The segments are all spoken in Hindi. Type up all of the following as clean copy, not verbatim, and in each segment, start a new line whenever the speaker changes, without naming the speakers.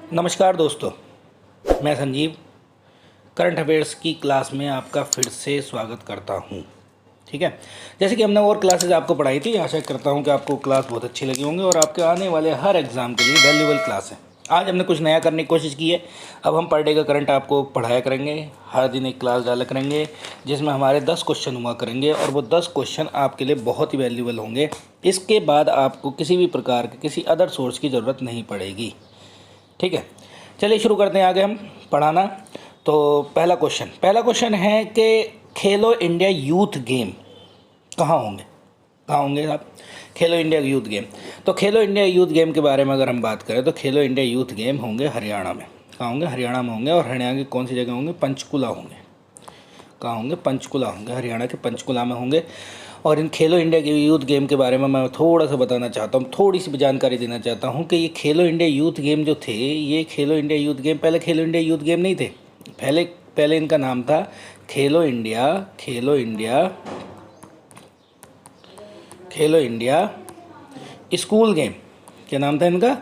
नमस्कार दोस्तों, मैं संजीव करंट अफेयर्स की क्लास में आपका फिर से स्वागत करता हूं। ठीक है, जैसे कि हमने और क्लासेज आपको पढ़ाई थी, आशा करता हूं कि आपको क्लास बहुत अच्छी लगी होंगी और आपके आने वाले हर एग्ज़ाम के लिए वैल्यूएबल क्लास है। आज हमने कुछ नया करने की कोशिश की है। अब हम पर डे का करंट आपको पढ़ाया करेंगे, हर दिन एक क्लास डाला करेंगे जिसमें हमारे 10 क्वेश्चन हुआ करेंगे और वो 10 क्वेश्चन आपके लिए बहुत ही वैल्यूएबल होंगे। इसके बाद आपको किसी भी प्रकार के किसी अदर सोर्स की ज़रूरत नहीं पड़ेगी। ठीक है, चलिए शुरू करते हैं आगे हम पढ़ाना। तो पहला क्वेश्चन है कि खेलो इंडिया यूथ गेम कहाँ होंगे साहब? खेलो इंडिया यूथ गेम। तो खेलो इंडिया यूथ गेम के बारे में अगर हम बात करें तो खेलो इंडिया यूथ गेम होंगे हरियाणा में। कहाँ होंगे? हरियाणा में होंगे। और हरियाणा की कौन सी जगह होंगे? पंचकुला होंगे। कहाँ होंगे? पंचकुला होंगे, हरियाणा के पंचकुला में होंगे। और इन खेलो इंडिया के यूथ गेम के बारे में मैं थोड़ा सा बताना चाहता हूँ, थोड़ी सी जानकारी देना चाहता हूँ कि ये खेलो इंडिया यूथ गेम जो थे, ये खेलो इंडिया यूथ गेम पहले खेलो इंडिया यूथ गेम नहीं थे। पहले इनका नाम था खेलो इंडिया स्कूल गेम। क्या नाम था इनका?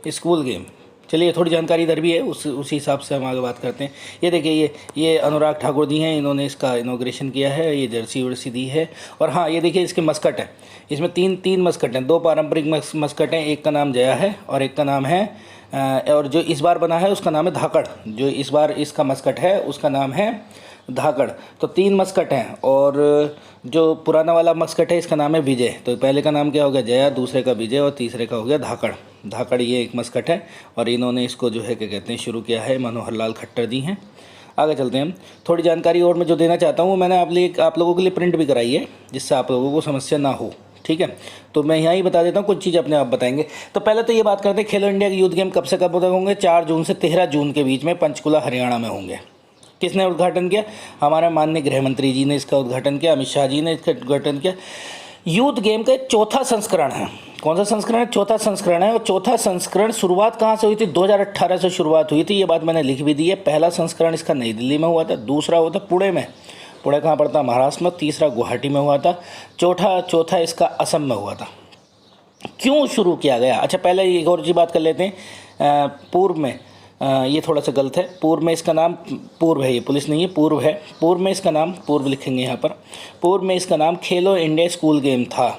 School game. चलिए, थोड़ी जानकारी इधर भी है, उसी हिसाब से हम आगे बात करते हैं। ये देखिए, ये अनुराग ठाकुर जी हैं, इन्होंने इसका इनॉग्रेशन किया है। ये जर्सी वर्सी दी है। और हाँ, ये देखिए इसके मस्कट है। इसमें तीन मस्कट हैं, दो पारंपरिक मस्कट हैं। एक का नाम जया है और एक का नाम है और जो इस बार बना है उसका नाम है धाकड़। जो इस बार इसका मस्कट है उसका नाम है धाकड़। तो 3 मस्कट हैं और जो पुराना वाला मस्कट है इसका नाम है विजय। तो पहले का नाम क्या हो गया? जया, दूसरे का विजय और तीसरे का हो गया धाकड़। ये एक मस्कट है और इन्होंने इसको जो है क्या कहते हैं शुरू किया है, मनोहर लाल खट्टर जी हैं। आगे चलते हैं हम। थोड़ी जानकारी और मैं जो देना चाहता हूँ, मैंने आप लोगों के लिए प्रिंट भी कराई है जिससे आप लोगों को समस्या ना हो। ठीक है, तो मैं यहाँ ही बता देता हूँ, कुछ चीज़ अपने आप बताएंगे। तो पहले तो ये बात करते हैं खेलो इंडिया के यूथ गेम कब से कब होंगे? 4 जून से 13 जून के बीच में पंचकुला हरियाणा में होंगे। किसने उद्घाटन किया? हमारे माननीय गृह मंत्री जी ने इसका उद्घाटन किया, अमित शाह जी ने इसका उद्घाटन किया। यूथ गेम का एक चौथा संस्करण है। कौन सा संस्करण है? चौथा संस्करण है। और चौथा संस्करण शुरुआत कहाँ से हुई थी? 2018 से शुरुआत हुई थी। ये बात मैंने लिख भी दी है। पहला संस्करण इसका नई दिल्ली में हुआ था, दूसरा हुआ था पुणे में। पुणे कहाँ पड़ता? महाराष्ट्र में। तीसरा गुवाहाटी में हुआ था। चौथा इसका असम में हुआ था। क्यों शुरू किया गया? अच्छा, पहले एक और चीज़ बात कर लेते हैं। पूर्व में ये थोड़ा सा गलत है। पूर्व में इसका नाम पूर्व है, ये पुलिस नहीं है, पूर्व है। पूर्व में इसका नाम, पूर्व लिखेंगे यहाँ पर, पूर्व में इसका नाम खेलो इंडिया स्कूल गेम था।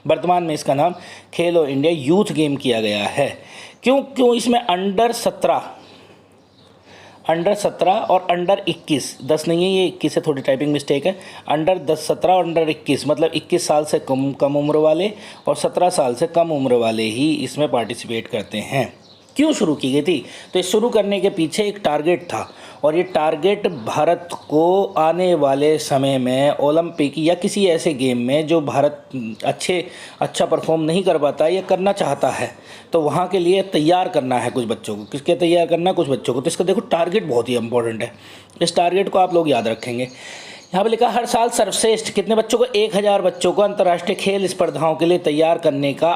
वर्तमान में इसका नाम खेलो इंडिया यूथ गेम किया गया है। क्यों इसमें अंडर 17 और अंडर 21, 10 नहीं है, ये 21 है, थोड़ी टाइपिंग मिस्टेक है। अंडर 17 और अंडर 21 मतलब 21 साल से कम उम्र वाले और 17 साल से कम उम्र वाले ही इसमें पार्टिसिपेट करते हैं। क्यों शुरू की गई थी? तो इस शुरू करने के पीछे एक टारगेट था और ये टारगेट भारत को आने वाले समय में ओलंपिक या किसी ऐसे गेम में जो भारत अच्छा परफॉर्म नहीं कर पाता या करना चाहता है, तो वहाँ के लिए तैयार करना है कुछ बच्चों को। किसके तैयार करना है? कुछ बच्चों को। तो इसका देखो टारगेट बहुत ही इंपॉर्टेंट है। इस टारगेट को आप लोग याद रखेंगे। यहाँ पर लिखा हर साल सर्वश्रेष्ठ कितने बच्चों को? 1000 बच्चों को अंतर्राष्ट्रीय खेल स्पर्धाओं के लिए तैयार करने का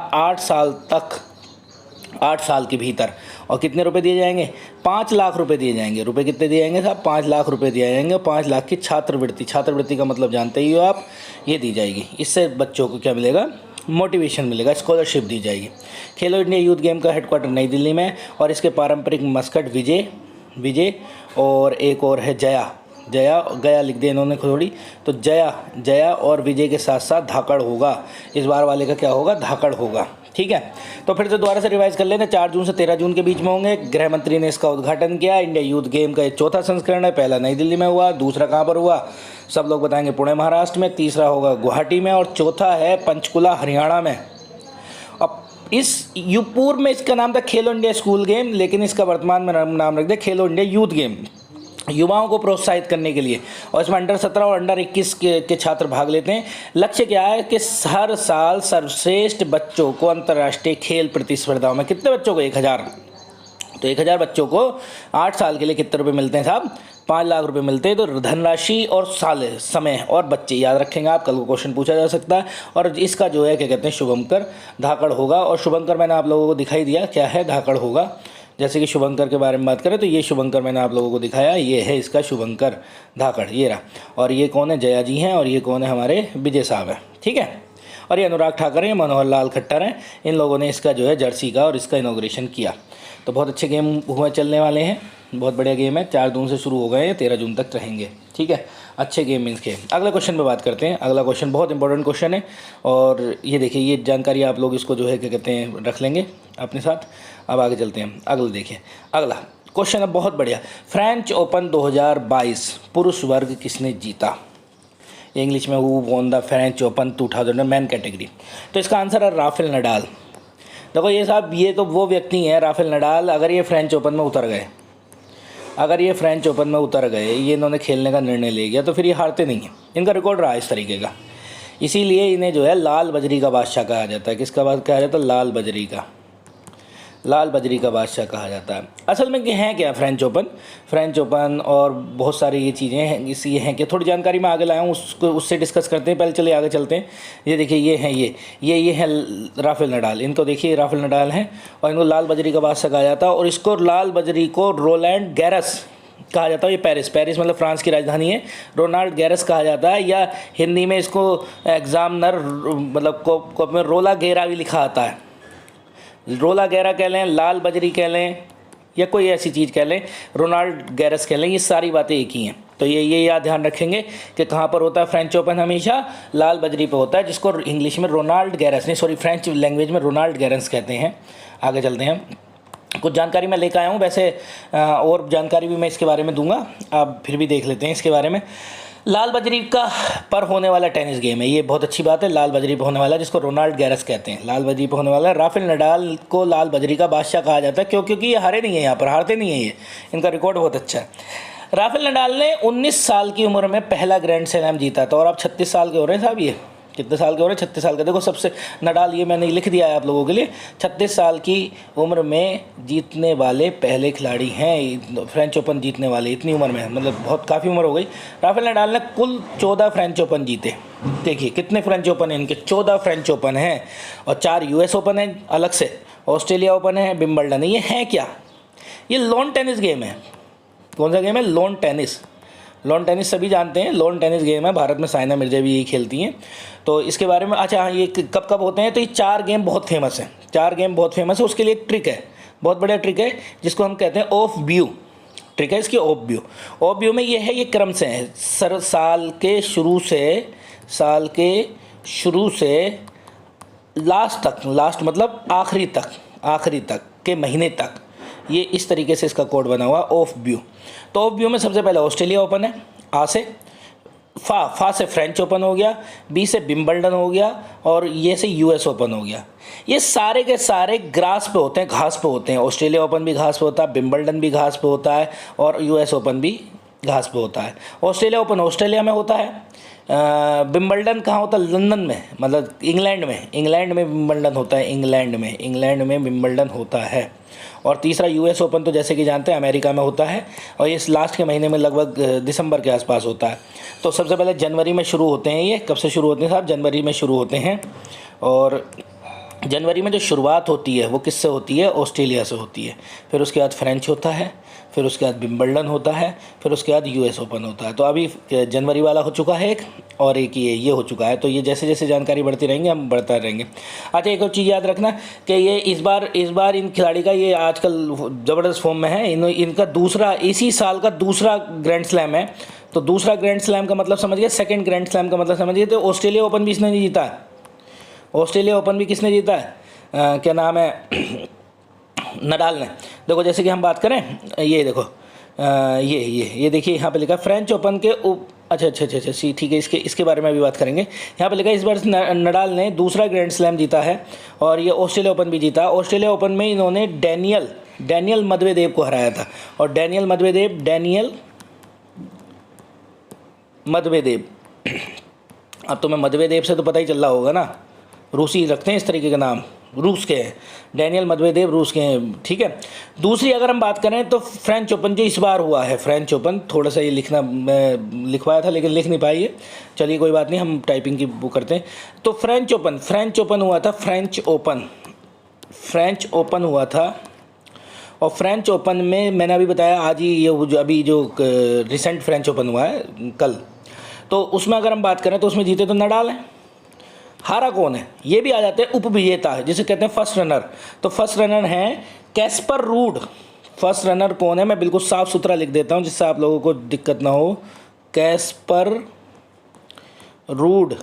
8 साल के भीतर। और कितने रुपए दिए जाएंगे? 5 लाख रुपए दिए जाएंगे। रुपए कितने दिए जाएंगे साहब? 5 लाख रुपए दिए जाएंगे। 5 लाख की छात्रवृत्ति का मतलब जानते ही हो आप, ये दी जाएगी। इससे बच्चों को क्या मिलेगा? मोटिवेशन मिलेगा, स्कॉलरशिप दी जाएगी। खेलो इंडिया यूथ गेम का हेडक्वार्टर नई दिल्ली में और इसके पारंपरिक मस्कट विजय और एक और है जया। गया लिख दिया इन्होंने थोड़ी, तो जया और विजय के साथ साथ धाकड़ होगा। इस बार वाले का क्या होगा? धाकड़ होगा। ठीक है, तो फिर से दोबारा से रिवाइज कर लेते हैं। 4 जून से 13 जून के बीच में होंगे। गृह मंत्री ने इसका उद्घाटन किया। इंडिया यूथ गेम का एक चौथा संस्करण है। पहला नई दिल्ली में हुआ, दूसरा कहाँ पर हुआ? सब लोग बताएंगे पुणे महाराष्ट्र में, तीसरा होगा गुवाहाटी में और चौथा है पंचकुला हरियाणा में। अब इस पूर्व में इसका नाम था खेलो इंडिया स्कूल गेम, लेकिन इसका वर्तमान में नाम रख दिया खेलो इंडिया यूथ गेम, युवाओं को प्रोत्साहित करने के लिए। और इसमें अंडर 17 और अंडर 21 के छात्र भाग लेते हैं। लक्ष्य क्या है कि हर साल सर्वश्रेष्ठ बच्चों को अंतर्राष्ट्रीय खेल प्रतिस्पर्धाओं में, कितने बच्चों को? 1000। तो 1000 बच्चों को 8 साल के लिए कितने रुपए मिलते हैं साहब? 5 लाख रुपए मिलते हैं। तो धनराशि और समय और बच्चे याद रखेंगे आप, कल को क्वेश्चन पूछा जा सकता है। और इसका जो है क्या कहते हैं, शुभंकर धाकड़ होगा। और शुभंकर मैंने आप लोगों को दिखाई दिया क्या है, धाकड़ होगा। जैसे कि शुभंकर के बारे में बात करें तो ये शुभंकर मैंने आप लोगों को दिखाया, ये है इसका शुभंकर धाकड़, ये रहा। और ये कौन है? जया जी हैं। और ये कौन है? हमारे विजय साहब हैं। ठीक है, और ये अनुराग ठाकुर हैं, मनोहर लाल खट्टर हैं। इन लोगों ने इसका जो है जर्सी का और इसका इनॉग्रेशन किया। तो बहुत अच्छे गेम हुए चलने वाले हैं, बहुत बढ़िया गेम है। 4 जून से शुरू हो गए हैं, 13 जून तक रहेंगे, ठीक है। अच्छे गेम मीन्स के। अगला क्वेश्चन पे बात करते हैं। अगला क्वेश्चन बहुत इंपॉर्टेंट क्वेश्चन है, और ये देखिए ये जानकारी आप लोग इसको जो है क्या कहते हैं रख लेंगे अपने साथ। अब आगे चलते हैं। अगला देखिए, अगला क्वेश्चन है बहुत बढ़िया। फ्रेंच ओपन 2022 पुरुष वर्ग किसने जीता? इंग्लिश में who won the French open 2000 man category. तो इसका आंसर है राफेल नडाल। देखो ये साहब, ये तो वो व्यक्ति हैं राफेल नडाल, अगर ये फ्रेंच ओपन में उतर गए, अगर ये फ्रेंच ओपन में उतर गए, ये इन्होंने खेलने का निर्णय ले गया, तो फिर ये हारते नहीं हैं। इनका रिकॉर्ड रहा इस तरीके का, इसीलिए इन्हें जो है लाल बजरी का बादशाह कहा जाता है। किसका बात कहा जाता है? लाल बजरी का, लाल बजरी का बादशाह कहा जाता है। असल में ये हैं क्या फ्रेंच ओपन? फ्रेंच ओपन और बहुत सारी ये चीज़ें हैं, ये हैं कि थोड़ी जानकारी मैं आगे लाया हूँ, उसको उससे डिस्कस करते हैं। पहले चलिए आगे चलते हैं। ये देखिए ये हैं, ये हैं राफेल नडाल। इनको देखिए राफेल नडाल हैं, और इनको लाल बजरी का बादशाह कहा जाता है। और इसको लाल बजरी को रोलैंड गैरस कहा जाता है। ये पेरिस मतलब फ्रांस की राजधानी है। रोनाल्ड गैरस कहा जाता है, या हिंदी में इसको एग्जामिनर मतलब को में रोला गेरा भी लिखा आता है। रोला गैरा कह लें, लाल बजरी कह लें, या कोई ऐसी चीज़ कह लें, रोनाल्ड गैरस कह लें, ये सारी बातें एक ही हैं। तो ये याद ध्यान रखेंगे कि कहाँ पर होता है फ्रेंच ओपन? हमेशा लाल बजरी पर होता है, जिसको इंग्लिश में रोनाल्ड गैरस नहीं, सॉरी फ्रेंच लैंग्वेज में रोनाल्ड गैरस कहते हैं। आगे चलते हैं। कुछ जानकारी मैं लेकर आया हूँ, वैसे और जानकारी भी मैं इसके बारे में दूंगा, आप फिर भी देख लेते हैं इसके बारे में। लाल बजरी का पर होने वाला टेनिस गेम है, ये बहुत अच्छी बात है। लाल बजरी पर होने वाला, जिसको रोनाल्ड गैरस कहते हैं, लाल बजरी पर होने वाला। राफेल नडाल को लाल बजरी का बादशाह कहा जाता है, क्योंकि ये हारे नहीं है, यहाँ पर हारते नहीं है ये, इनका रिकॉर्ड बहुत अच्छा है। राफेल नडाल ने 19 साल की उम्र में पहला ग्रैंड स्लैम जीता था, और अब 36 साल के हो रहे हैं साहब। ये कितने साल के हो रहे हैं? 36 साल के। देखो सबसे नडाल, ये मैंने लिख दिया है आप लोगों के लिए, 36 साल की उम्र में जीतने वाले पहले खिलाड़ी हैं फ्रेंच ओपन जीतने वाले, इतनी उम्र में, मतलब बहुत काफ़ी उम्र हो गई। राफेल नडाल ने कुल 14 फ्रेंच ओपन जीते। देखिए कितने फ्रेंच ओपन हैं इनके, 14 फ्रेंच ओपन हैं, और 4 US ओपन हैं अलग से, ऑस्ट्रेलिया ओपन है, विंबलडन है। ये है क्या? ये लॉन टेनिस गेम है। कौन सा गेम है? Lawn tennis. लॉन टेनिस सभी जानते हैं, लॉन टेनिस गेम है। भारत में साइना मिर्जा भी यही खेलती हैं। तो इसके बारे में, अच्छा हाँ, ये कब कब होते हैं? तो ये 4 गेम बहुत फेमस हैं, 4 गेम बहुत फेमस है। उसके लिए एक ट्रिक है, बहुत बढ़िया ट्रिक है, जिसको हम कहते हैं ऑफ व्यू। ट्रिक है इसकी ऑफ व्यू। ऑफ व्यू में ये है, ये क्रम से है, साल के शुरू से लास्ट तक, लास्ट मतलब आखिरी तक के महीने तक, ये इस तरीके से इसका कोड बना हुआ ऑफ व्यू। तो ऑफ व्यू में सबसे पहले ऑस्ट्रेलिया ओपन है, आ से, फा से फ्रेंच ओपन हो गया, बी से विंबलडन हो गया, और ये से US ओपन हो गया। ये सारे के सारे ग्रास पे होते हैं, घास पे होते हैं। ऑस्ट्रेलिया ओपन भी घास पे होता है, विंबलडन भी घास पे होता है, और US ओपन भी घास पे होता है। ऑस्ट्रेलिया ओपन ऑस्ट्रेलिया में होता है, विंबलडन कहाँ होता है? लंदन में, मतलब इंग्लैंड में विंबलडन होता है, इंग्लैंड में विंबलडन होता है। और तीसरा US ओपन तो जैसे कि जानते हैं अमेरिका में होता है, और ये लास्ट के महीने में लगभग दिसंबर के आसपास होता है। तो सबसे पहले जनवरी में शुरू होते हैं। ये कब से शुरू होते हैं साहब? जनवरी में शुरू होते हैं। और जनवरी में जो शुरुआत होती है वो किससे होती है? ऑस्ट्रेलिया से होती है। फिर उसके बाद फ्रेंच होता है, फिर उसके बाद विंबलडन होता है, फिर उसके बाद US ओपन होता है। तो अभी जनवरी वाला हो चुका है एक, और एक ये हो चुका है। तो ये जैसे जैसे जानकारी बढ़ती रहेंगे हम बढ़ता रहेंगे। अच्छा एक और चीज़ याद रखना कि ये इस बार इन खिलाड़ी का, ये आजकल ज़बरदस्त फॉर्म में है। इनका दूसरा, इसी साल का दूसरा ग्रैंड स्लैम है। तो दूसरा ग्रैंड स्लैम का मतलब समझिए, सेकेंड ग्रैंड स्लैम का मतलब समझिए। तो ऑस्ट्रेलिया ओपन भी इसने नहीं जीता है, ऑस्ट्रेलिया ओपन भी किसने जीता है? क्या नाम है? नडाल ने। देखो जैसे कि हम बात करें, ये देखो, ये देखिए यहाँ पे लिखा फ्रेंच ओपन के अच्छा सी, ठीक है, इसके बारे में भी बात करेंगे। यहाँ पे लिखा इस बार नडाल ने दूसरा ग्रैंड स्लैम जीता है, और ये ऑस्ट्रेलिया ओपन भी जीता। ऑस्ट्रेलिया ओपन में इन्होंने डैनियल मदवेदेव को हराया था। और डैनियल मदवेदेव अब तो मैं मदवेदेव से तो पता ही चल रहा होगा ना, रूसी रखते हैं इस तरीके का नाम, रूस के हैं, डैनियल मदवेदेव रूस के हैं, ठीक है। दूसरी अगर हम बात करें तो फ्रेंच ओपन जो इस बार हुआ है, फ्रेंच ओपन, थोड़ा सा ये लिखना मैं लिखवाया था लेकिन लिख नहीं पाई है, चलिए कोई बात नहीं, हम टाइपिंग की वो करते हैं। तो फ्रेंच ओपन हुआ था, फ्रेंच ओपन हुआ था। और फ्रेंच ओपन में मैंने अभी बताया, आज ही ये अभी जो रिसेंट फ्रेंच ओपन हुआ है कल, तो उसमें अगर हम बात करें तो उसमें जीते तो नडाल हैं। हारा कौन है, ये भी आ जाते हैं उपविजेता है, जिसे कहते हैं फर्स्ट रनर। तो फर्स्ट रनर हैं कैस्पर रूड। फर्स्ट रनर कौन है, मैं बिल्कुल साफ सुथरा लिख देता हूँ जिससे आप लोगों को दिक्कत ना हो। Caspar rude.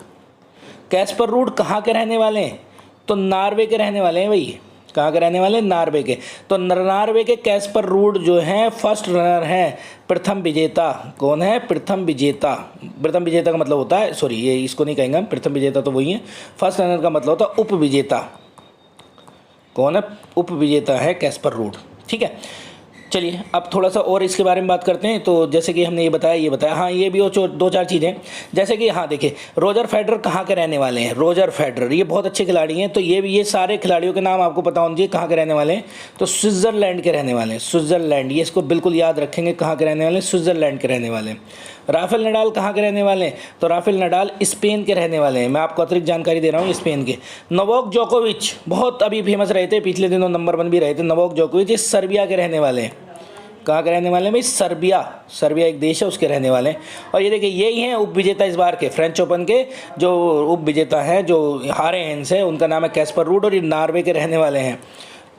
कैस्पर रूड कहाँ के रहने वाले हैं, तो नॉर्वे के रहने वाले हैं भाई। कहाँ के रहने वाले हैं, नॉर्वे के। तो नॉर्वे के कैस्पर रूड जो हैं फर्स्ट रनर हैं, प्रथम विजेता। कौन है, प्रथम विजेता। प्रथम विजेता का मतलब होता है, सॉरी ये इसको नहीं कहेंगे हम, प्रथम विजेता तो वही है। फर्स्ट रनर का मतलब होता है उप विजेता। कौन है, उप विजेता है कैस्पर रूड। ठीक है, चलिए अब थोड़ा सा और इसके बारे में बात करते हैं। तो जैसे कि हमने ये बताया, हाँ ये भी और दो चार चीज़ें, जैसे कि हाँ देखिए रोजर फेडरर कहाँ के रहने वाले हैं। रोजर फेडरर ये बहुत अच्छे खिलाड़ी हैं। तो ये सारे खिलाड़ियों के नाम आपको पता होना चाहिए कहाँ के रहने वाले हैं। तो स्विट्ज़रलैंड के रहने वाले हैं, स्विट्ज़रलैंड, ये इसको बिल्कुल याद रखेंगे कहाँ के रहने वाले हैं, स्विट्ज़रलैंड के रहने वाले हैं। राफेल नडाल कहाँ के रहने वाले हैं, तो राफेल नडाल स्पेन के रहने वाले हैं। मैं आपको अतिरिक्त जानकारी दे रहा हूँ स्पेन के। नोवाक जोकोविच बहुत अभी फेमस रहे थे, पिछले दिनों नंबर 1 भी रहे थे। नोवाक जोकोविच ये सर्बिया के रहने वाले हैं। कहाँ के रहने वाले हैं भाई, सर्बिया। सर्बिया एक देश है, उसके रहने वाले हैं। और ये देखिए यही हैं उप विजेता इस बार के फ्रेंच ओपन के, जो उप विजेता हैं, जो हारे हैं इनसे, उनका नाम है कैस्पर रूड और ये नॉर्वे के रहने वाले हैं।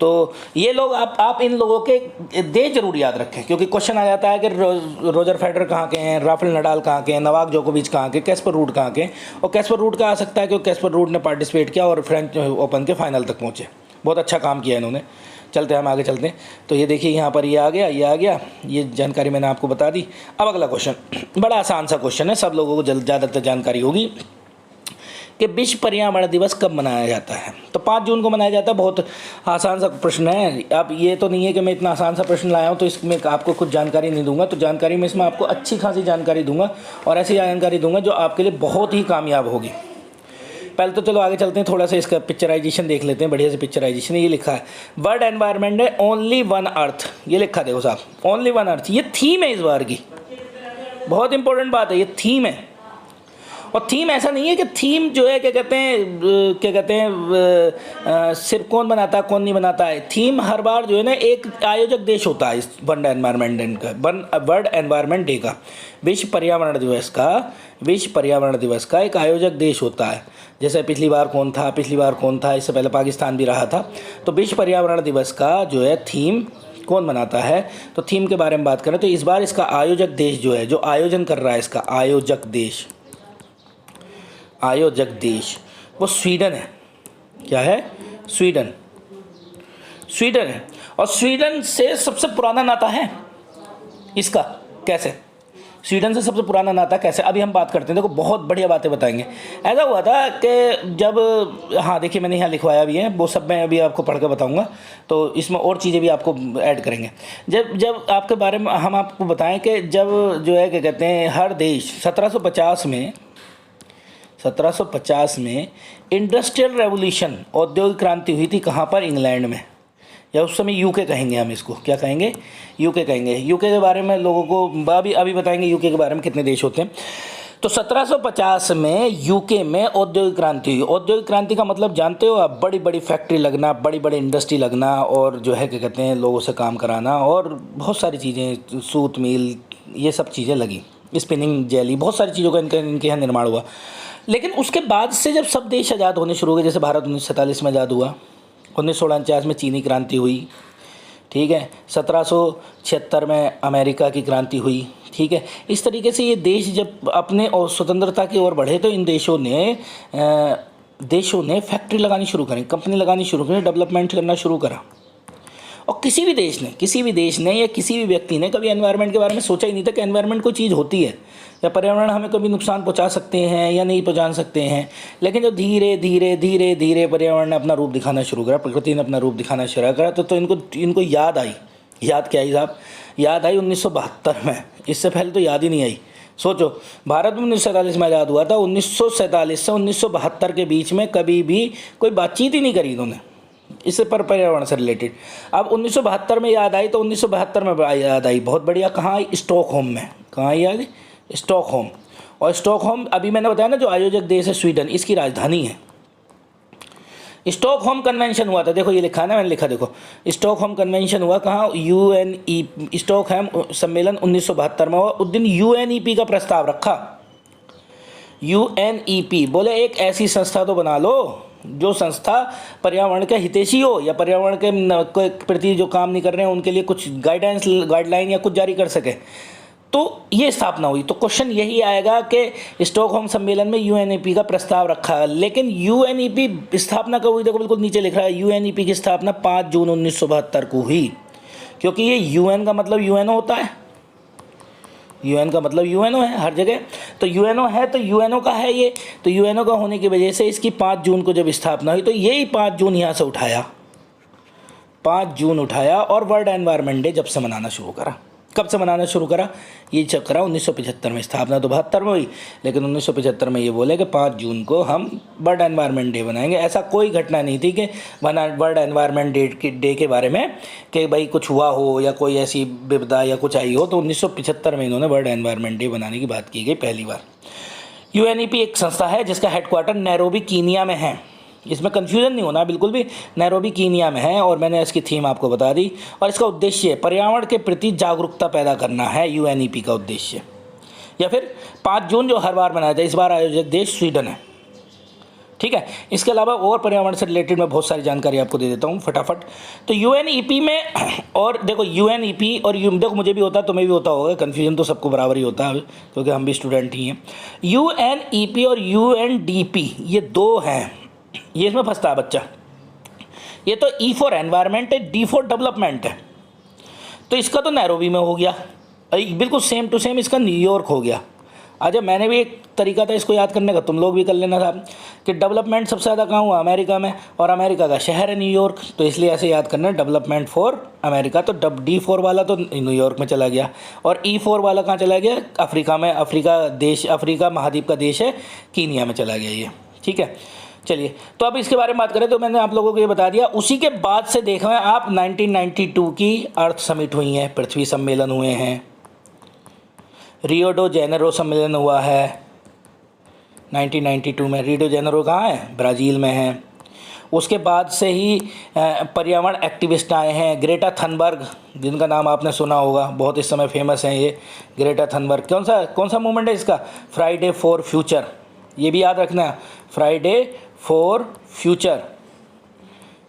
तो ये लोग आप इन लोगों के देश जरूर याद रखें, क्योंकि क्वेश्चन आ जाता है कि रोजर फेडरर कहाँ के हैं, राफेल नडाल कहाँ के हैं, नोवाक जोकोविच कहाँ के, कैस्पर रूड कहाँ के। और कैस्पर रूड का आ सकता है क्योंकि कैस्पर रूड ने पार्टिसिपेट किया और फ्रेंच ओपन के फाइनल तक पहुँचे। बहुत अच्छा काम किया इन्होंने। चलते हैं हम आगे चलते हैं। तो ये देखिए यहाँ पर ये आ गया, ये जानकारी मैंने आपको बता दी। अब अगला क्वेश्चन बड़ा आसान सा क्वेश्चन है, सब लोगों को ज़्यादातर जानकारी होगी कि विश्व पर्यावरण दिवस कब मनाया जाता है। तो 5 जून को मनाया जाता है। बहुत आसान सा प्रश्न है। अब ये तो नहीं है कि मैं इतना आसान सा प्रश्न लाया हूँ तो इसमें आपको कुछ जानकारी नहीं दूंगा। तो जानकारी में इसमें आपको अच्छी खासी जानकारी दूंगा और ऐसी जानकारी दूंगा जो आपके लिए बहुत ही कामयाब होगी। पहले तो चलो आगे चलते हैं, थोड़ा सा इसका पिक्चराइजेशन देख लेते हैं। बढ़िया से पिक्चराइजेशन है। ये लिखा है वर्ल्ड एनवायरनमेंट है ओनली वन अर्थ। ये लिखा देखो साहब, ओनली वन अर्थ। ये थीम है इस बार की, बहुत इंपॉर्टेंट बात है, ये थीम है। और थीम ऐसा नहीं है कि थीम जो है क्या कहते हैं सिर्फ कौन बनाता है कौन नहीं बनाता है। थीम हर बार जो है ना एक आयोजक देश होता है इस वर्ल्ड एनवायरनमेंट डे का, विश्व पर्यावरण दिवस का एक आयोजक देश होता है। जैसे पिछली बार कौन था, इससे पहले पाकिस्तान भी रहा था। तो विश्व पर्यावरण दिवस का जो है थीम कौन बनाता है, तो थीम के बारे में बात करें तो इस बार इसका आयोजक देश जो है, जो आयोजन कर रहा है इसका आयोजक देश वो स्वीडन है। क्या है, स्वीडन है। और स्वीडन से सबसे पुराना नाता है इसका। कैसे स्वीडन से सबसे पुराना नाता कैसे, अभी हम बात करते हैं। देखो बहुत बढ़िया बातें बताएंगे। ऐसा हुआ था कि जब, हाँ देखिए मैंने यहाँ लिखवाया भी है, वो सब मैं अभी आपको पढ़ के बताऊँगा। तो इसमें और चीज़ें भी आपको ऐड करेंगे। जब आपके बारे में हम आपको बताएं कि जब जो है क्या कहते हैं हर देश 1750 में इंडस्ट्रियल रेवोल्यूशन, औद्योगिक क्रांति हुई थी। कहाँ पर, इंग्लैंड में, या उस समय यूके कहेंगे हम इसको। क्या कहेंगे, यूके कहेंगे। यूके के बारे में लोगों को अभी बताएंगे यूके के बारे में कितने देश होते हैं। तो 1750 में यूके में औद्योगिक क्रांति हुई। औद्योगिक क्रांति का मतलब जानते हो आप, बड़ी बड़ी फैक्ट्री लगना, बड़ी बड़ी इंडस्ट्री लगना, और जो है क्या कहते हैं लोगों से काम कराना, और बहुत सारी चीज़ें, सूत मिल, ये सब चीज़ें लगी, स्पिनिंग जेली, बहुत सारी चीज़ों का इनके यहाँ निर्माण हुआ। लेकिन उसके बाद से जब सब देश आज़ाद होने शुरू हो गए, जैसे भारत 1947 में आज़ाद हुआ, 1949 में चीनी क्रांति हुई, ठीक है, 1776 में अमेरिका की क्रांति हुई, ठीक है। इस तरीके से ये देश जब अपने और स्वतंत्रता की ओर बढ़े तो इन देशों ने फैक्ट्री लगानी शुरू करी, कंपनी लगानी शुरू करी, डेवलपमेंट करना शुरू करा। और किसी भी देश ने या किसी भी व्यक्ति ने कभी एनवायरनमेंट के बारे में सोचा ही नहीं था कि एनवायरनमेंट कोई चीज़ होती है या पर्यावरण हमें कभी नुकसान पहुंचा सकते हैं या नहीं पहुंचा सकते हैं। लेकिन जब धीरे धीरे पर्यावरण ने अपना रूप दिखाना शुरू करा, प्रकृति ने अपना रूप दिखाना शुरू करा, तो इनको याद आई। याद क्या आई साहब, याद आई 1972 में। इससे पहले तो याद ही नहीं आई। सोचो, भारत में 1947 में आज़ाद हुआ था, 1947 से 1972 के बीच में कभी भी कोई बातचीत ही नहीं करी इन्होंने इससे पर पर्यावरण से रिलेटेड। अब 1972 में याद आई तो 1972 में याद आई, बहुत बढ़िया। कहाँ आई, स्टॉकहोम में। कहाँ याद है, स्टॉकहोम। और स्टॉकहोम अभी मैंने बताया ना जो आयोजक देश है स्वीडन, इसकी राजधानी है। स्टॉकहोम कन्वेंशन हुआ था, देखो ये लिखा है ना, मैंने लिखा देखो, स्टॉकहोम कन्वेंशन हुआ कहाँ, स्टॉकहोम सम्मेलन 1972 में हुआ। उस दिन यूएनईपी का प्रस्ताव रखा। UNEP बोले एक ऐसी संस्था तो बना लो जो संस्था पर्यावरण के हितैषी हो या पर्यावरण के प्रति जो काम नहीं कर रहे हैं उनके लिए कुछ गाइडलाइन या कुछ जारी कर सके। तो ये स्थापना हुई। तो क्वेश्चन यही आएगा कि स्टॉकहोम सम्मेलन में यूएनईपी का प्रस्ताव रखा, लेकिन यूएनईपी स्थापना कब हुई? देखो बिल्कुल नीचे लिख रहा है यूएनईपी की स्थापना 5 जून 1972 को हुई, क्योंकि ये यूएन का मतलब यूएनओ होता है, यूएन का मतलब यूएनओ है हर जगह। तो यूएनओ है तो यूएनओ का है ये, तो यूएनओ का होने की वजह से इसकी 5 जून को जब स्थापना हुई तो यही 5 जून यहाँ से उठाया, 5 जून उठाया और वर्ल्ड एनवायरनमेंट डे जब से मनाना शुरू करा। कब से मनाना शुरू करा? ये चक्कर 1975 में, स्थापना तो 72 में हुई, लेकिन 1975 में ये बोले कि 5 जून को हम वर्ल्ड एनवायरनमेंट डे बनाएंगे। ऐसा कोई घटना नहीं थी कि वर्ल्ड एनवायरनमेंट डे के बारे में कि भाई कुछ हुआ हो या कोई ऐसी विपदा या कुछ आई हो, तो 1975 में इन्होंने वर्ल्ड एनवायरनमेंट डे बनाने की बात की गई पहली बार। यूएनईपी एक संस्था है जिसका हेडक्वार्टर नैरोबी कीनिया में है, इसमें कन्फ्यूजन नहीं होना बिल्कुल भी, नैरोबी कीनिया में है। और मैंने इसकी थीम आपको बता दी, और इसका उद्देश्य पर्यावरण के प्रति जागरूकता पैदा करना है, यूएनईपी का उद्देश्य। या फिर 5 जून जो हर बार मनाया जाता है, इस बार आयोजक देश स्वीडन है, ठीक है। इसके अलावा और पर्यावरण से रिलेटेड मैं बहुत सारी जानकारी आपको दे देता हूँ फटाफट। तो यूएनईपी में, और देखो यूएनईपी और देखो मुझे भी होता, तुम्हें भी होता होगा, कन्फ्यूजन तो सबको बराबर ही होता है क्योंकि हम भी स्टूडेंट ही हैं। यूएनईपी और यूएनडीपी ये दो हैं, ये इसमें फंसता है बच्चा। ये तो ई फॉर एनवायरनमेंट है, डी फॉर डेवलपमेंट है। तो इसका तो नैरोबी में हो गया, बिल्कुल सेम टू सेम इसका न्यूयॉर्क हो गया। अच्छा, मैंने भी एक तरीका था इसको याद करने का, तुम लोग भी कर लेना था, कि डेवलपमेंट सबसे ज़्यादा कहाँ हुआ? अमेरिका में, और अमेरिका का शहर है न्यूयॉर्क, तो इसलिए ऐसे याद करना डेवलपमेंट फॉर अमेरिका। तो D4 वाला तो न्यूयॉर्क में चला गया, और E4 वाला कहाँ चला गया? अफ्रीका में, अफ्रीका महाद्वीप का देश है कीनिया में चला गया ये, ठीक है। चलिए, तो अब इसके बारे में बात करें तो मैंने आप लोगों को ये बता दिया। उसी के बाद से देख रहे हैं आप 1992 की अर्थ समिट हुई है, पृथ्वी सम्मेलन हुए हैं, रियो डो जेनेरो सम्मेलन हुआ है 1992 में। रियो डो जेनेरो कहाँ है? ब्राज़ील में है। उसके बाद से ही पर्यावरण एक्टिविस्ट आए हैं, ग्रेटा थनबर्ग, जिनका नाम आपने सुना होगा, बहुत इस समय फेमस हैं ये ग्रेटा थनबर्ग। कौन सा मूवमेंट है इसका? फ्राइडे फॉर फ्यूचर, ये भी याद रखना, फ्राइडे फॉर फ्यूचर।